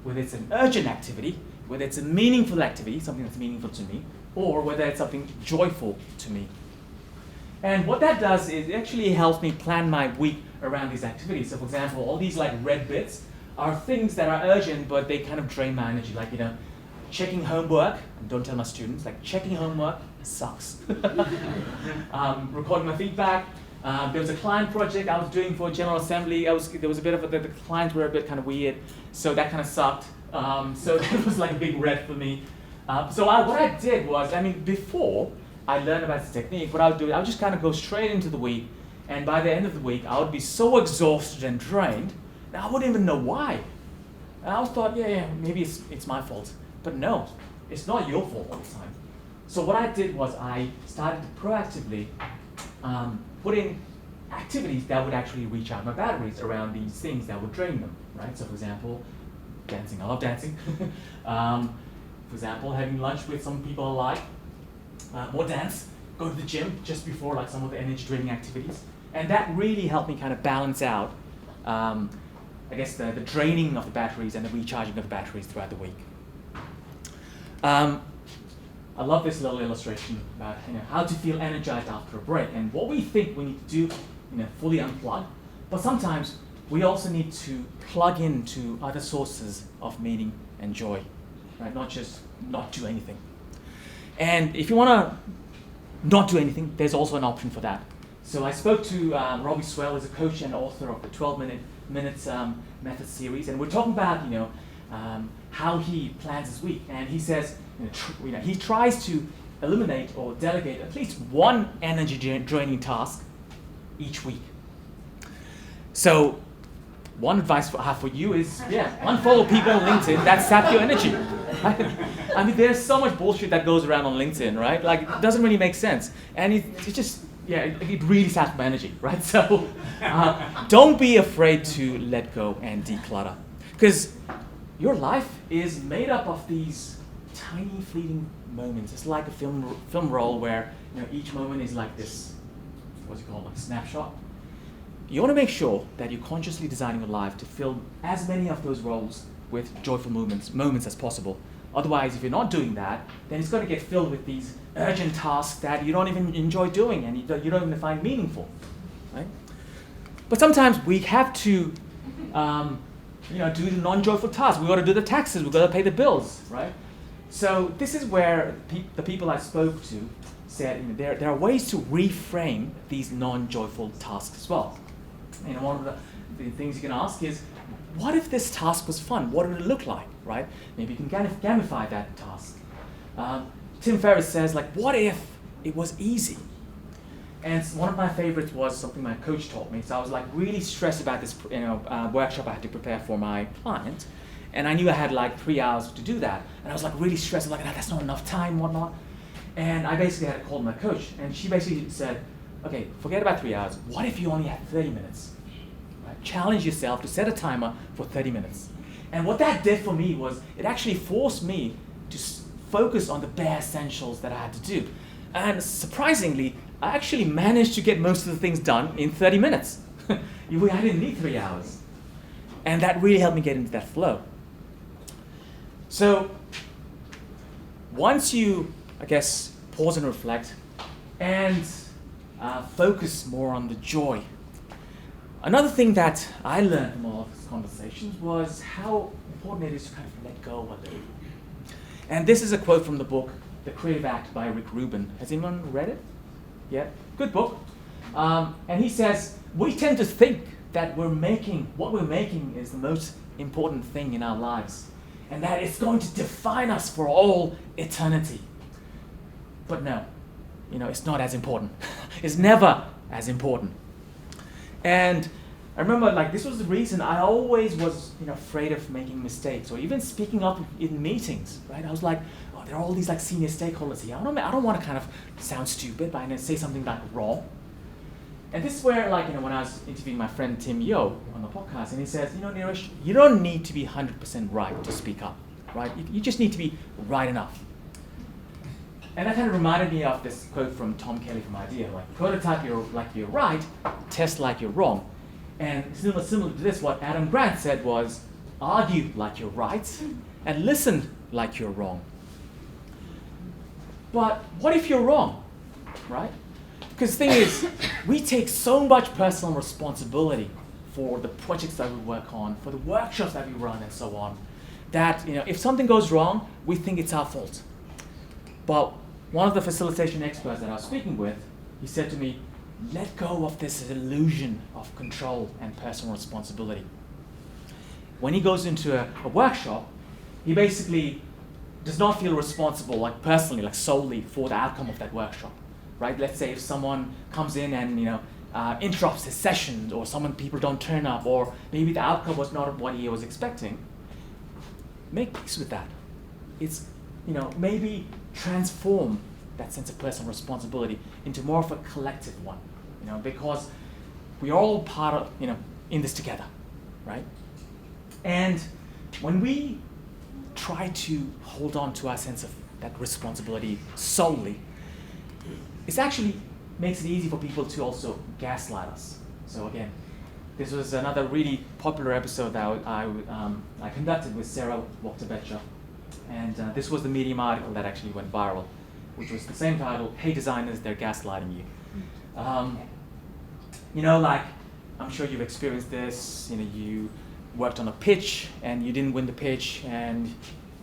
whether it's an urgent activity, whether it's a meaningful activity, something that's meaningful to me, or whether it's something joyful to me. And what that does is it actually helps me plan my week around these activities. So for example, all these red bits are things that are urgent, but they kind of drain my energy. Checking homework, and don't tell my students, checking homework sucks. Recording my feedback. There was a client project I was doing for General Assembly. There was a bit of the clients were a bit kind of weird, so that kind of sucked. So that was a big red for me. What I did was, before I learned about this technique, what I would do, I would just kind of go straight into the week, and by the end of the week, I would be so exhausted and drained that I wouldn't even know why. And I thought, maybe it's my fault. But no, it's not your fault all the time. So what I did was I started to proactively put in activities that would actually recharge my batteries around these things that would drain them, right? So for example, dancing, I love dancing. For example, having lunch with some people I like. More dance, go to the gym just before some of the energy draining activities. And that really helped me kind of balance out, the draining of the batteries and the recharging of the batteries throughout the week. I love this little illustration about how to feel energized after a break. And what we think we need to do, fully unplug. But sometimes we also need to plug into other sources of meaning and joy, right? Not just not do anything. And if you want to not do anything, there's also an option for that. So I spoke to Robbie Swell, who's a coach and author of the 12 Minutes Method series, and we're talking about how he plans his week. And he says he tries to eliminate or delegate at least one energy draining task each week. So one advice I have for you is, unfollow people on LinkedIn that sap your energy. There's so much bullshit that goes around on LinkedIn, right? It doesn't really make sense. And it really saps my energy, right? So don't be afraid to let go and declutter. Because your life is made up of these tiny fleeting moments. It's like a film roll where each moment is like this, what's it called, a snapshot. You want to make sure that you're consciously designing your life to fill as many of those roles with joyful moments as possible. Otherwise, if you're not doing that, then it's going to get filled with these urgent tasks that you don't even enjoy doing and you don't even find meaningful, right? But sometimes we have to, do the non-joyful tasks. We got to do the taxes. We got to pay the bills, right? So this is where the people I spoke to said there are ways to reframe these non-joyful tasks as well. One of the things you can ask is, what if this task was fun? What would it look like, right? Maybe you can gamify that task. Tim Ferriss says, like, what if it was easy? And one of my favorites was something my coach taught me. So I was like really stressed about this workshop I had to prepare for my client. And I knew I had like 3 hours to do that. And I was like really stressed, like, that's not enough time, whatnot. And I basically had to call my coach. And she basically said, okay, forget about 3 hours. What if you only had 30 minutes? Right? Challenge yourself to set a timer for 30 minutes. And what that did for me was it actually forced me to focus on the bare essentials that I had to do. And surprisingly, I actually managed to get most of the things done in 30 minutes. I didn't need 3 hours. And that really helped me get into that flow. So once you, I guess, pause and reflect and focus more on the joy. Another thing that I learned from all of these conversations was how important it is to kind of let go a little. And this is a quote from the book, The Creative Act by Rick Rubin. Has anyone read it? Yeah, good book. And he says, we tend to think that what we're making is the most important thing in our lives, and that it's going to define us for all eternity. But no, it's not as important. It's never as important. And I remember, like, this was the reason I always was, afraid of making mistakes or even speaking up in meetings, right? I was like, oh, there are all these like senior stakeholders here. I don't want to kind of sound stupid, but I say something like wrong. And this is where, like, when I was interviewing my friend Tim Yo on the podcast, and he says, Nirish, you don't need to be 100% right to speak up, right? You just need to be right enough. And that kind of reminded me of this quote from Tom Kelly from IDEA, like, prototype like you're right, test like you're wrong. And similar to this, what Adam Grant said was, argue like you're right, and listen like you're wrong. But what if you're wrong, right? Because the thing is, we take so much personal responsibility for the projects that we work on, for the workshops that we run and so on, that if something goes wrong, we think it's our fault. But one of the facilitation experts that I was speaking with, he said to me, let go of this illusion of control and personal responsibility. When he goes into a workshop, he basically does not feel responsible, like personally, like solely for the outcome of that workshop, right? Let's say if someone comes in and interrupts his session, or people don't turn up, or maybe the outcome was not what he was expecting. Make peace with that. It's maybe transform that sense of personal responsibility into more of a collective one, because we are all part of, in this together, right? And when we try to hold on to our sense of that responsibility solely, it actually makes it easy for people to also gaslight us. So again, this was another really popular episode that I conducted with Sarah Wachter-Becher. And this was the Medium article that actually went viral, which was the same title, Hey Designers, They're Gaslighting You. Like, I'm sure you've experienced this, you worked on a pitch and you didn't win the pitch, and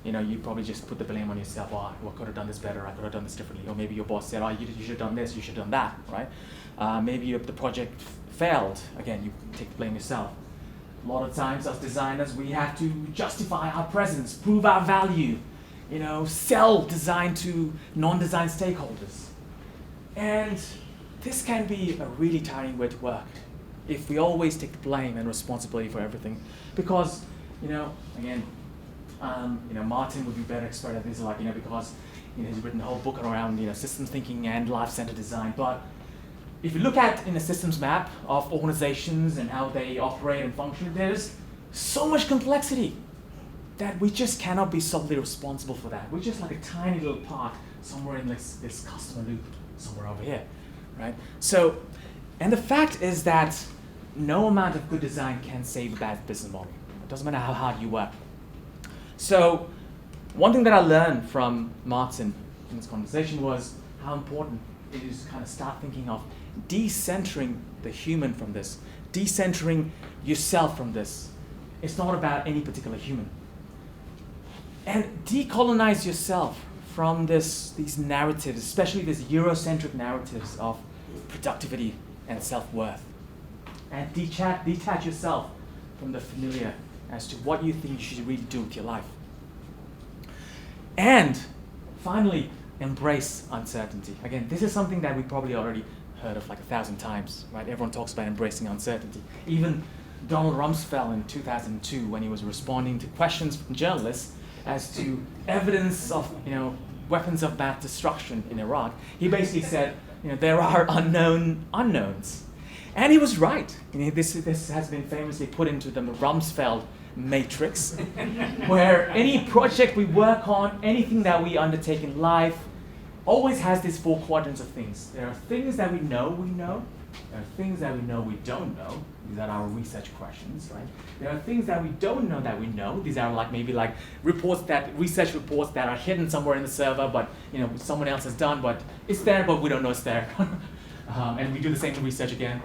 you probably just put the blame on yourself. Oh, I could have done this better, I could have done this differently. Or maybe your boss said, oh, you should have done this, you should have done that, right? Maybe the project failed. Again, you take the blame yourself. A lot of times as designers, we have to justify our presence, prove our value, sell design to non-design stakeholders. And this can be a really tiring way to work if we always take the blame and responsibility for everything. Because, again, Martin would be better expert at this, because he's written a whole book around systems thinking and life-centered design. But if you look at in a systems map of organizations and how they operate and function, there's so much complexity that we just cannot be solely responsible for that. We're just like a tiny little part somewhere in this customer loop, somewhere over here, right? So, and the fact is that no amount of good design can save a bad business model. It doesn't matter how hard you work. So, one thing that I learned from Martin in this conversation was how important it is to kind of start thinking of decentering the human from this, decentering yourself from this. It's not about any particular human. And decolonize yourself from these narratives, especially these Eurocentric narratives of productivity and self-worth. and detach yourself from the familiar as to what you think you should really do with your life. And finally, embrace uncertainty. Again, this is something that we probably already heard of like 1,000 times, right? Everyone talks about embracing uncertainty. Even Donald Rumsfeld in 2002, when he was responding to questions from journalists as to evidence of, weapons of mass destruction in Iraq, he basically said, there are unknown unknowns. And he was right. This has been famously put into the Rumsfeld matrix, where any project we work on, anything that we undertake in life, always has these 4 quadrants of things. There are things that we know. There are things that we know we don't know. These are our research questions, right? There are things that we don't know that we know. These are maybe research reports that are hidden somewhere in the server, but someone else has done, but it's there, but we don't know it's there. And we do the same research again.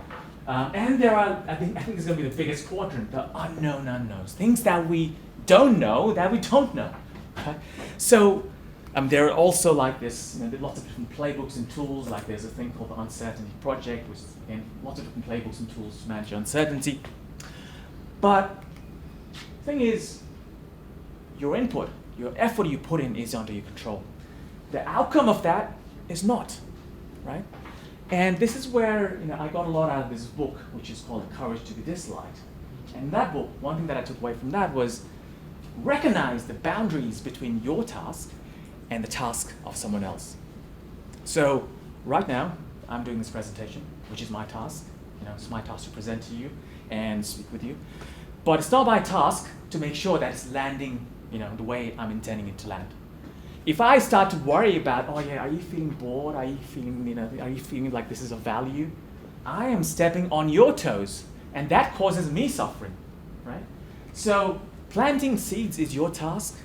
And there are, I think it's going to be the biggest quadrant, the unknown unknowns. Things that we don't know that we don't know. Right? So there are also lots of different playbooks and tools. Like there's a thing called the Uncertainty Project, which is, again, lots of different playbooks and tools to manage uncertainty. But the thing is, your input, your effort you put in is under your control. The outcome of that is not, right? And this is where I got a lot out of this book, which is called The Courage to Be Disliked. And in that book, one thing that I took away from that was recognize the boundaries between your task and the task of someone else. So right now, I'm doing this presentation, which is my task. It's my task to present to you and speak with you. But it's not my task to make sure that it's landing, the way I'm intending it to land. If I start to worry about, are you feeling bored? Are you feeling like this is of value? I am stepping on your toes, and that causes me suffering, right? So planting seeds is your task.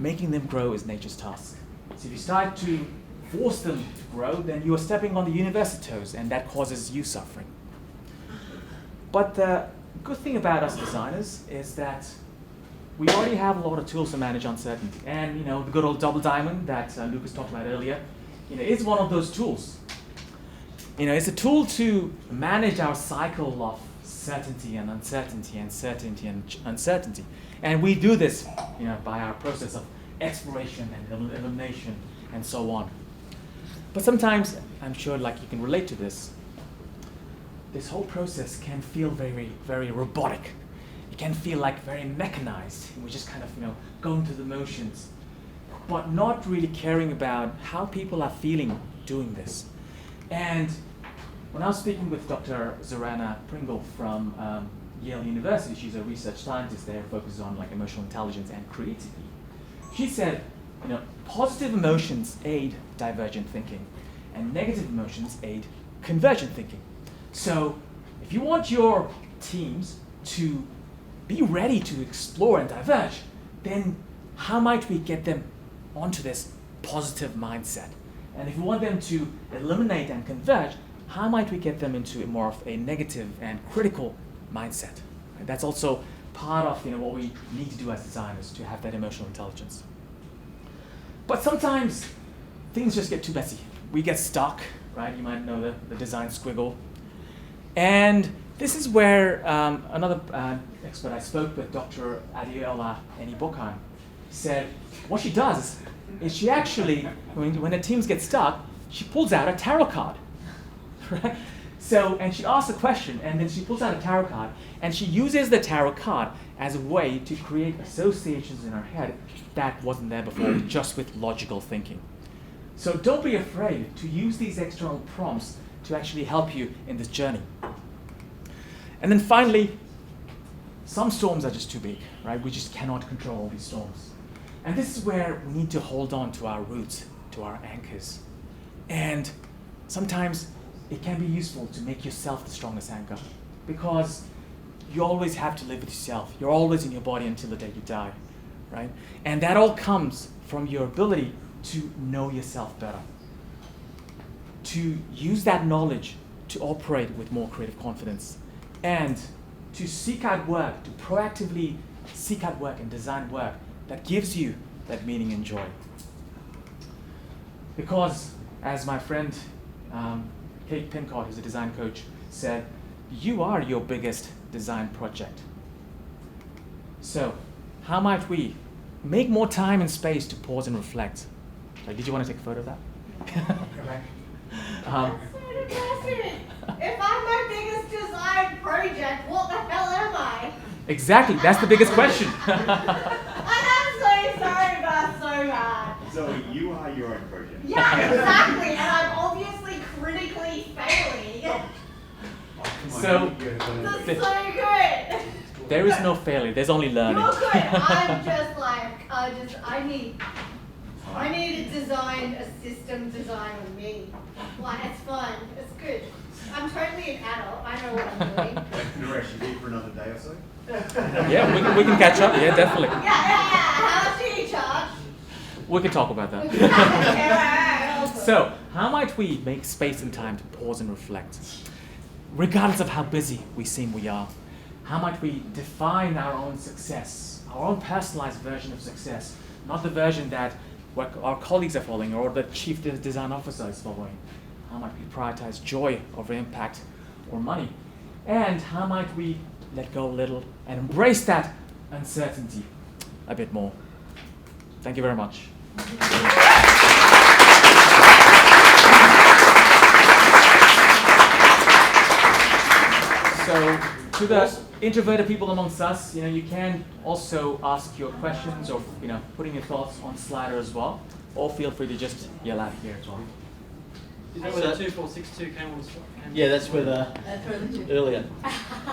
Making them grow is nature's task. So if you start to force them to grow, then you are stepping on the universe's toes, and that causes you suffering. But the good thing about us designers is that we already have a lot of tools to manage uncertainty. And the good old double diamond that Lucas talked about earlier, is one of those tools. It's a tool to manage our cycle of certainty and uncertainty and certainty and uncertainty. And we do this, by our process of exploration and elimination and so on. But sometimes, I'm sure you can relate to this, this whole process can feel very, very robotic. It can feel very mechanized. We're just kind of, going through the motions, but not really caring about how people are feeling doing this. And when I was speaking with Dr. Zorana Pringle from Yale University, she's a research scientist there, focuses on emotional intelligence and creativity. She said, positive emotions aid divergent thinking, and negative emotions aid convergent thinking. So if you want your teams to be ready to explore and diverge, then how might we get them onto this positive mindset? And if we want them to eliminate and converge, how might we get them into more of a negative and critical mindset? Right? That's also part of what we need to do as designers to have that emotional intelligence. But sometimes things just get too messy. We get stuck, right? You might know the design squiggle. And this is where another expert I spoke with, Dr. Adiola Eni-Bokhan, said what she does is she actually, when the teams get stuck, she pulls out a tarot card. Right? And she asks a question, and then she pulls out a tarot card, and she uses the tarot card as a way to create associations in her head that wasn't there before, just with logical thinking. So don't be afraid to use these external prompts to actually help you in this journey. And then finally, some storms are just too big, right? We just cannot control all these storms. And this is where we need to hold on to our roots, to our anchors. And sometimes it can be useful to make yourself the strongest anchor, because you always have to live with yourself. You're always in your body until the day you die, right? And that all comes from your ability to know yourself better, to use that knowledge to operate with more creative confidence, and to seek out work, to proactively seek out work and design work that gives you that meaning and joy. Because, as my friend Kate Pincott, who's a design coach, said, you are your biggest design project. So, how might we make more time and space to pause and reflect? So, did you want to take a photo of that? That's so depressing. If I'm my biggest design project, what the hell am I? Exactly, that's the biggest question. I'm so sorry, but I'm so mad. So you are your own project. Yeah, exactly, and I'm obviously critically failing. So, That's so good. there is no failure, there's only learning. You're good. I'm just like, I need to design a system design on me. Like, it's fun. It's good. I'm totally an adult. I know what I'm doing. Nirish, you need for another day or so? Yeah, we can catch up, yeah, definitely. Yeah. How much do you charge? We can talk about that. Okay. So, how might we make space and time to pause and reflect? Regardless of how busy we seem we are, how might we define our own success, our own personalized version of success, not the version that what our colleagues are following or the chief design officer is following? How might we prioritize joy over impact or money? And how might we let go a little and embrace that uncertainty a bit more? Thank you very much. So, to the introverted people amongst us, you can also ask your questions or putting your thoughts on Slido as well, or feel free to just yell out here as well. Is that where the 2462 came on? Yeah, that's where the earlier.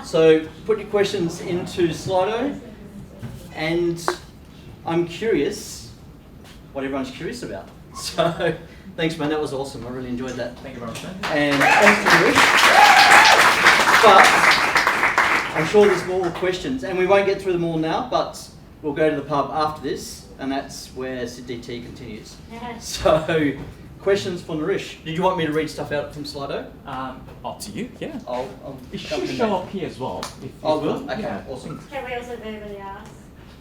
So put your questions into Slido, and I'm curious what everyone's curious about. So thanks, man. That was awesome. I really enjoyed that. Thank you very much. And thanks to Nirish. But I'm sure there's more questions, and we won't get through them all now, but we'll go to the pub after this, and that's where SydDT continues. So, questions for Nirish. Did you want me to read stuff out from Slido? Up to you, yeah. I'll It jump should in show there. up here as well. Oh, will? Okay, Yeah. awesome. Can we also verbally ask?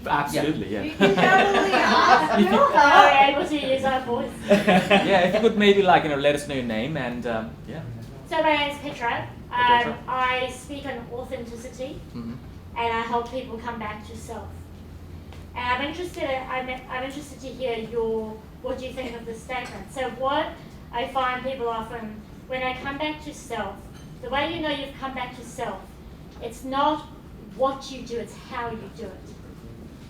Absolutely, You yeah. can totally ask. If you- Are we able to use our voice? Yeah, if you could maybe let us know your name and yeah. So my name's Petra. Petra. I speak on authenticity, Mm-hmm. and I help people come back to self. And I'm interested to hear what do you think of this statement. So what I find people often, when I come back to self, the way you know you've come back to self, it's not what you do, it's how you do it.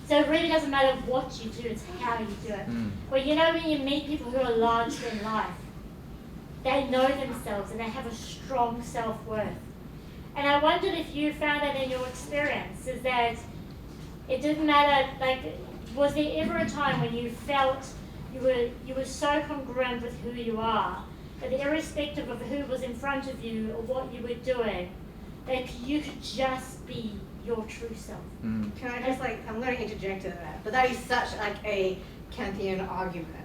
So it really doesn't matter what you do, it's how you do it. Well, when you meet people who are larger in life, they know themselves and they have a strong self-worth. And I wondered if you found that in your experience, is that it didn't matter, was there ever a time when you felt you were so congruent with who you are, that irrespective of who was in front of you or what you were doing, that you could just be your true self? Mm. Can I just I'm going to interject into that, but that is such a Kantian argument,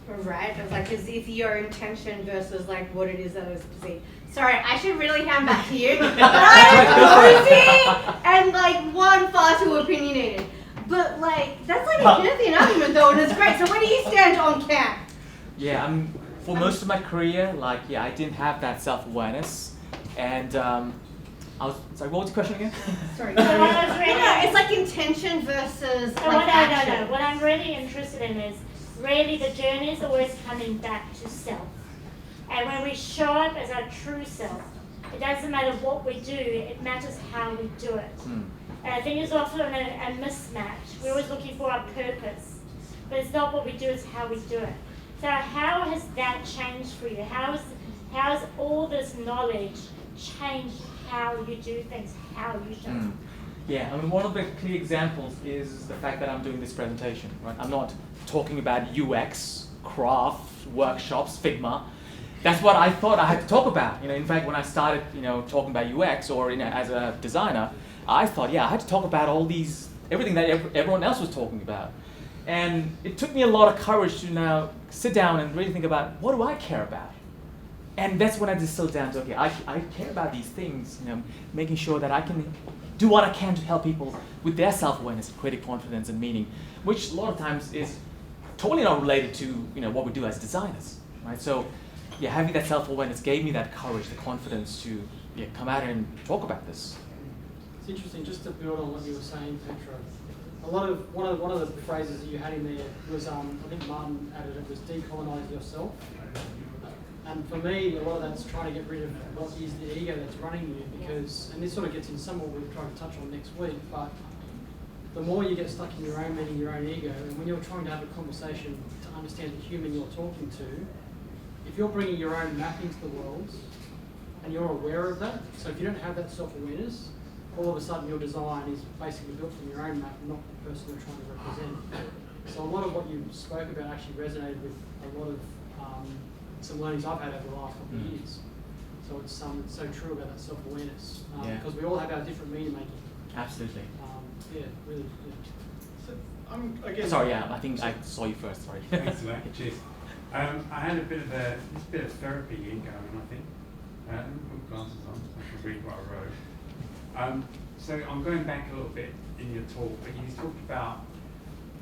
right? It's it's your intention versus what it is that is perceived. Sorry, I should really hand back to you, but I'm nosy and one far too opinionated. But that's a Kantian argument though, and it's great. So where do you stand on Kant? Yeah, for most of my career, I didn't have that self-awareness, and sorry, what was the question again? Sorry. So what I was really, It's intention versus action. No. What I'm really interested in is really the journey is always coming back to self. And when we show up as our true self, it doesn't matter what we do, it matters how we do it. Mm. And I think there's often a mismatch. We're always looking for our purpose, but it's not what we do, it's how we do it. So how has that changed for you? How's all this knowledge changed how you do things, how you show up? Yeah, one of the clear examples is the fact that I'm doing this presentation, right? I'm not talking about UX, craft, workshops, Figma. That's what I thought I had to talk about. In fact, when I started, talking about UX or as a designer, I thought, I had to talk about everything that everyone else was talking about. And it took me a lot of courage to now sit down and really think about, what do I care about? And that's when I distilled down to, I care about these things, making sure that I can do what I can to help people with their self-awareness, creative confidence and meaning, which a lot of times is totally not related to what we do as designers, right? So yeah, having that self-awareness gave me that courage, the confidence to come out and talk about this. It's interesting, just to build on what you were saying, Petra. One of the phrases that you had in there was, I think Martin added it, was decolonise yourself. And for me, a lot of that's trying to get rid of what is the ego that's running you, because, and this sort of gets in some of what we're trying to touch on next week, but the more you get stuck in your own meaning, your own ego, and when you're trying to have a conversation to understand the human you're talking to, if you're bringing your own map into the world, and you're aware of that, so if you don't have that self-awareness, all of a sudden your design is basically built from your own map, not the person you're trying to represent. So a lot of what you spoke about actually resonated with a lot of some learnings I've had over the last couple of years. So it's so true about that self-awareness, because we all have our different meaning making. Absolutely. Yeah, really. Yeah. So, again, Sorry, I think I saw you first, sorry. Thanks for that. Cheers. I had a bit of therapy here going, I think. Put glasses on, I can read what I wrote. So I'm going back a little bit in your talk, but you talked about,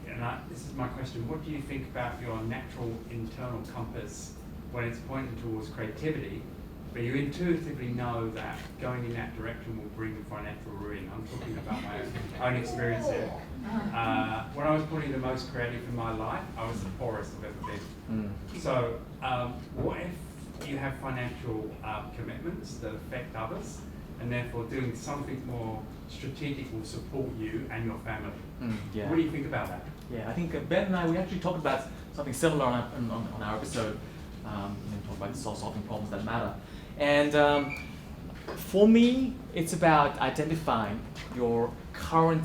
and this is my question, what do you think about your natural internal compass when it's pointing towards creativity, but you intuitively know that going in that direction will bring financial ruin? I'm talking about my own experience here. When I was probably the most creative in my life, I was the poorest I've ever been. So what if you have financial commitments that affect others, and therefore doing something more strategic will support you and your family? What do you think about that? Yeah, I think Ben and I, we actually talked about something similar on our episode, talk about solving problems that matter. And for me, it's about identifying your current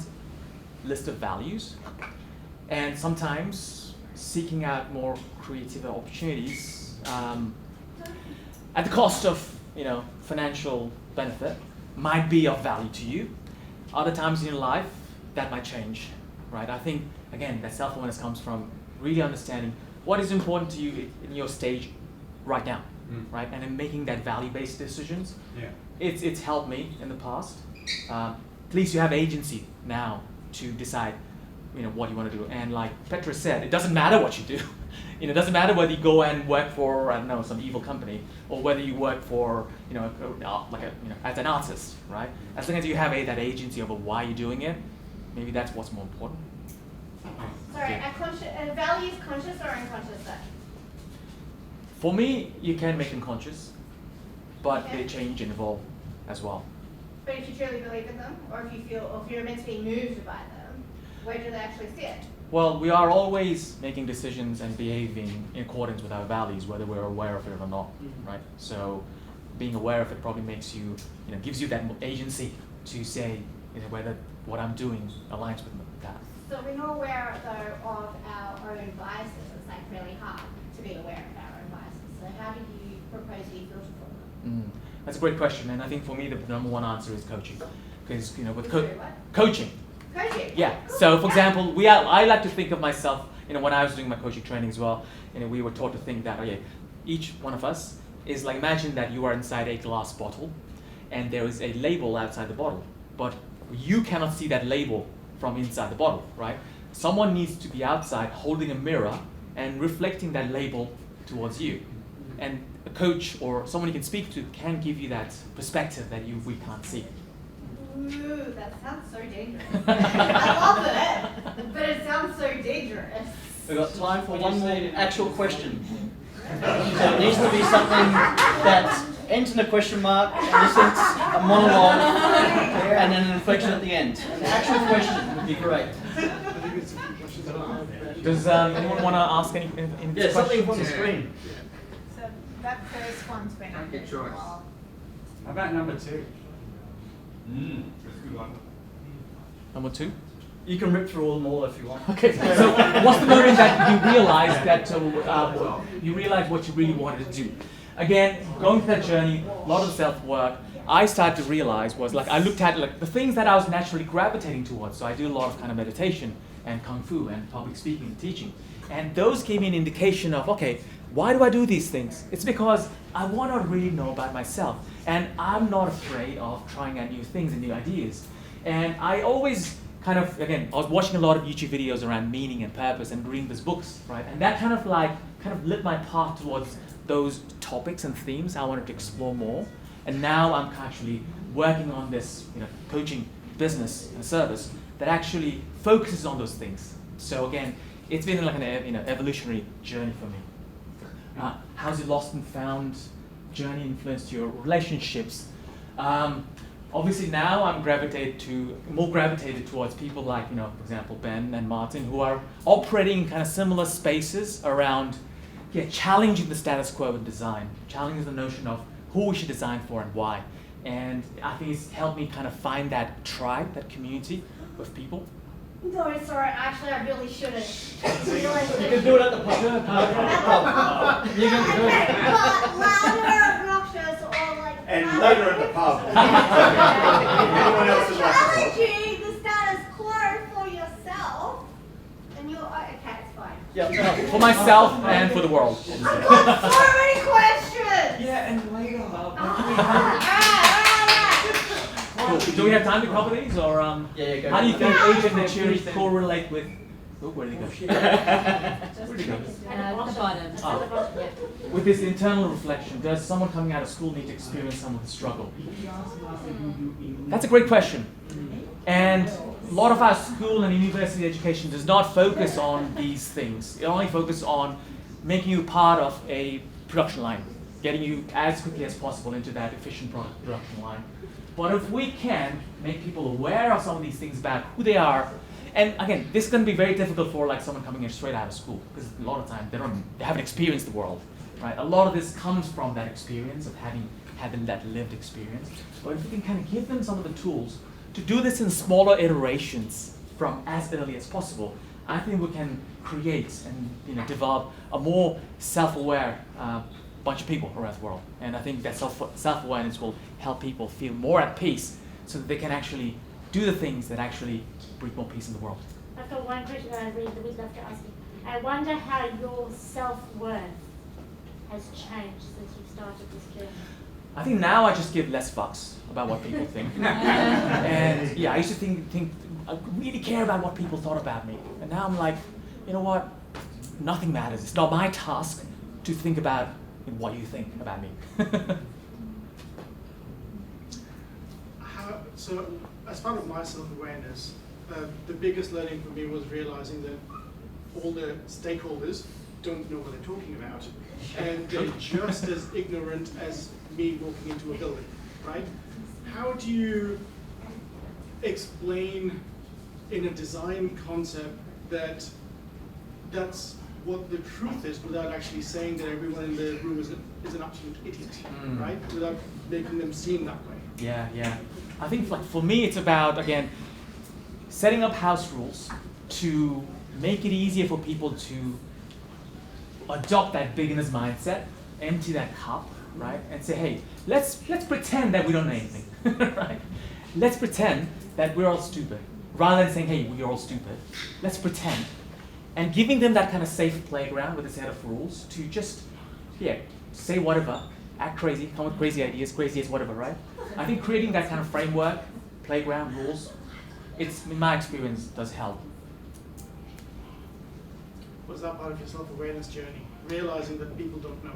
list of values, and sometimes seeking out more creative opportunities at the cost of financial benefit might be of value to you. Other times in your life, that might change, right? I think, again, that self-awareness comes from really understanding what is important to you in your stage right now, right? And in making that value-based decisions. It's helped me in the past. At least you have agency now to decide, what you want to do. And like Petra said, it doesn't matter what you do. It doesn't matter whether you go and work for, I don't know, some evil company, or whether you work for, as an artist, right? As long as you have that agency over why you're doing it, maybe that's what's more important. Sorry, a values conscious or unconscious then? For me, you can make them conscious, but they change and evolve as well. But if you truly believe in them, or if you're meant to be moved by them, where do they actually sit? Well, we are always making decisions and behaving in accordance with our values, whether we're aware of it or not, right? So being aware of it probably makes you, gives you that agency to say, whether what I'm doing aligns with that. So when we're aware, though, of our own biases, it's like really hard to be aware of our own biases. So how do you propose you filter for them? That's a great question, and I think for me the number one answer is coaching, because with Coaching. Coaching. Yeah. Cool. So for example, I like to think of myself. When I was doing my coaching training as well, we were taught to think that each one of us is like, imagine that you are inside a glass bottle, and there is a label outside the bottle, but you cannot see that label from inside the bottle, right? Someone needs to be outside holding a mirror and reflecting that label towards you, and a coach or someone you can speak to can give you that perspective that we can't see. Ooh, that sounds so dangerous. I love it, but it sounds so dangerous. We've got time for one more actual question. So it needs to be something that ends in a question mark, in essence, a monologue, and then an inflection at the end. An actual question would be great. Does anyone want to ask any Yeah, something questions? on the screen. So that first one's been up there for a while. How about number 2? That's a good one. Number 2? You can rip through all them all if you want. Okay, so what's the moment that you realized you realized what you really wanted to do? Again, going through that journey, a lot of self-work, I started to realize was I looked at the things that I was naturally gravitating towards. So I do a lot of kind of meditation and kung fu and public speaking and teaching. And those gave me an indication of, okay, why do I do these things? It's because I want to really know about myself. And I'm not afraid of trying out new things and new ideas. And I always I was watching a lot of YouTube videos around meaning and purpose and reading these books, right? And that kind of lit my path towards those topics and themes I wanted to explore more. And now I'm actually working on this, coaching business and service that actually focuses on those things. So again, it's been like an evolutionary journey for me. How's your lost and found journey influenced your relationships? Obviously now I'm more gravitated towards people like, for example, Ben and Martin, who are operating in kind of similar spaces around challenging the status quo in design, challenging the notion of who we should design for and why. And I think it's helped me kind of find that tribe, that community of people. No, sorry, actually I really shouldn't. You can do it at the pub. You can do it. Okay, but louder, obnoxious, or like... And later at the pub. Anyone else would like to talk? Challenging the status quo for yourself, and you're... Okay, it's fine. Yeah, For myself and for the world. I've got so many questions! Yeah, and later. Cool. Do we have time to cover these, or go. how do you think age and maturity correlate with? Oh, where did he go? Where did he go? At the bottom. Oh. With this internal reflection, does someone coming out of school need to experience some of the struggle? That's a great question. And a lot of our school and university education does not focus on these things. It only focuses on making you part of a production line, getting you as quickly as possible into that efficient production line. But if we can make people aware of some of these things about who they are, and again, this is going to be very difficult for like someone coming in straight out of school, because a lot of times they haven't experienced the world, right? A lot of this comes from that experience of having that lived experience. But if we can kind of give them some of the tools to do this in smaller iterations from as early as possible, I think we can create and develop a more self-aware bunch of people around the world. And I think that self-awareness will help people feel more at peace so that they can actually do the things that actually bring more peace in the world. I've got one question that I really would love to ask you. I wonder how your self-worth has changed since you've started this journey. I think now I just give less fucks about what people think. And yeah, I used to think I really care about what people thought about me. And now I'm like, you know what? Nothing matters. It's not my task to think about what you think about me. So, as part of my self-awareness, the biggest learning for me was realizing that all the stakeholders don't know what they're talking about, and they're just as ignorant as me walking into a building, right? How do you explain in a design concept that that's what the truth is without actually saying that everyone in the room is an absolute idiot, right? Without making them seem that way. Yeah. I think like for me it's about, again, setting up house rules to make it easier for people to adopt that beginner's mindset, empty that cup, right? And say, hey, let's pretend that we don't know anything, right? Let's pretend that we're all stupid. Rather than saying, hey, we're all stupid, let's pretend. And giving them that kind of safe playground with a set of rules to just, say whatever, act crazy, come with crazy ideas, whatever, right? I think creating that kind of framework, playground, rules, it's, in my experience, does help. Was that part of your self-awareness journey? Realizing that people don't know?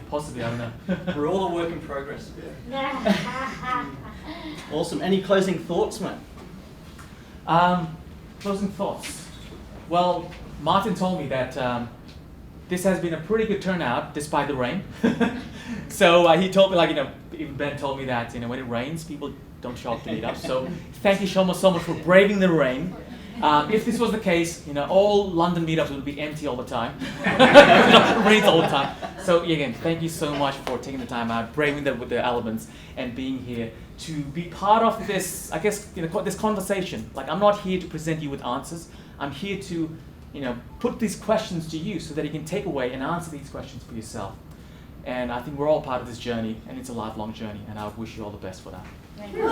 Possibly, I don't know. We're all a work in progress. Awesome. Any closing thoughts, mate? Closing thoughts. Well, Martin told me that this has been a pretty good turnout despite the rain. So he told me, even Ben told me that when it rains, people don't show up to meetups. So thank you so much for braving the rain. If this was the case, all London meetups would be empty all the time. It rains all the time. So again, thank you so much for taking the time out, braving with the elements, and being here to be part of this, I guess, this conversation. Like, I'm not here to present you with answers. I'm here to, put these questions to you so that you can take away and answer these questions for yourself. And I think we're all part of this journey, and it's a lifelong journey, and I wish you all the best for that. Thank you.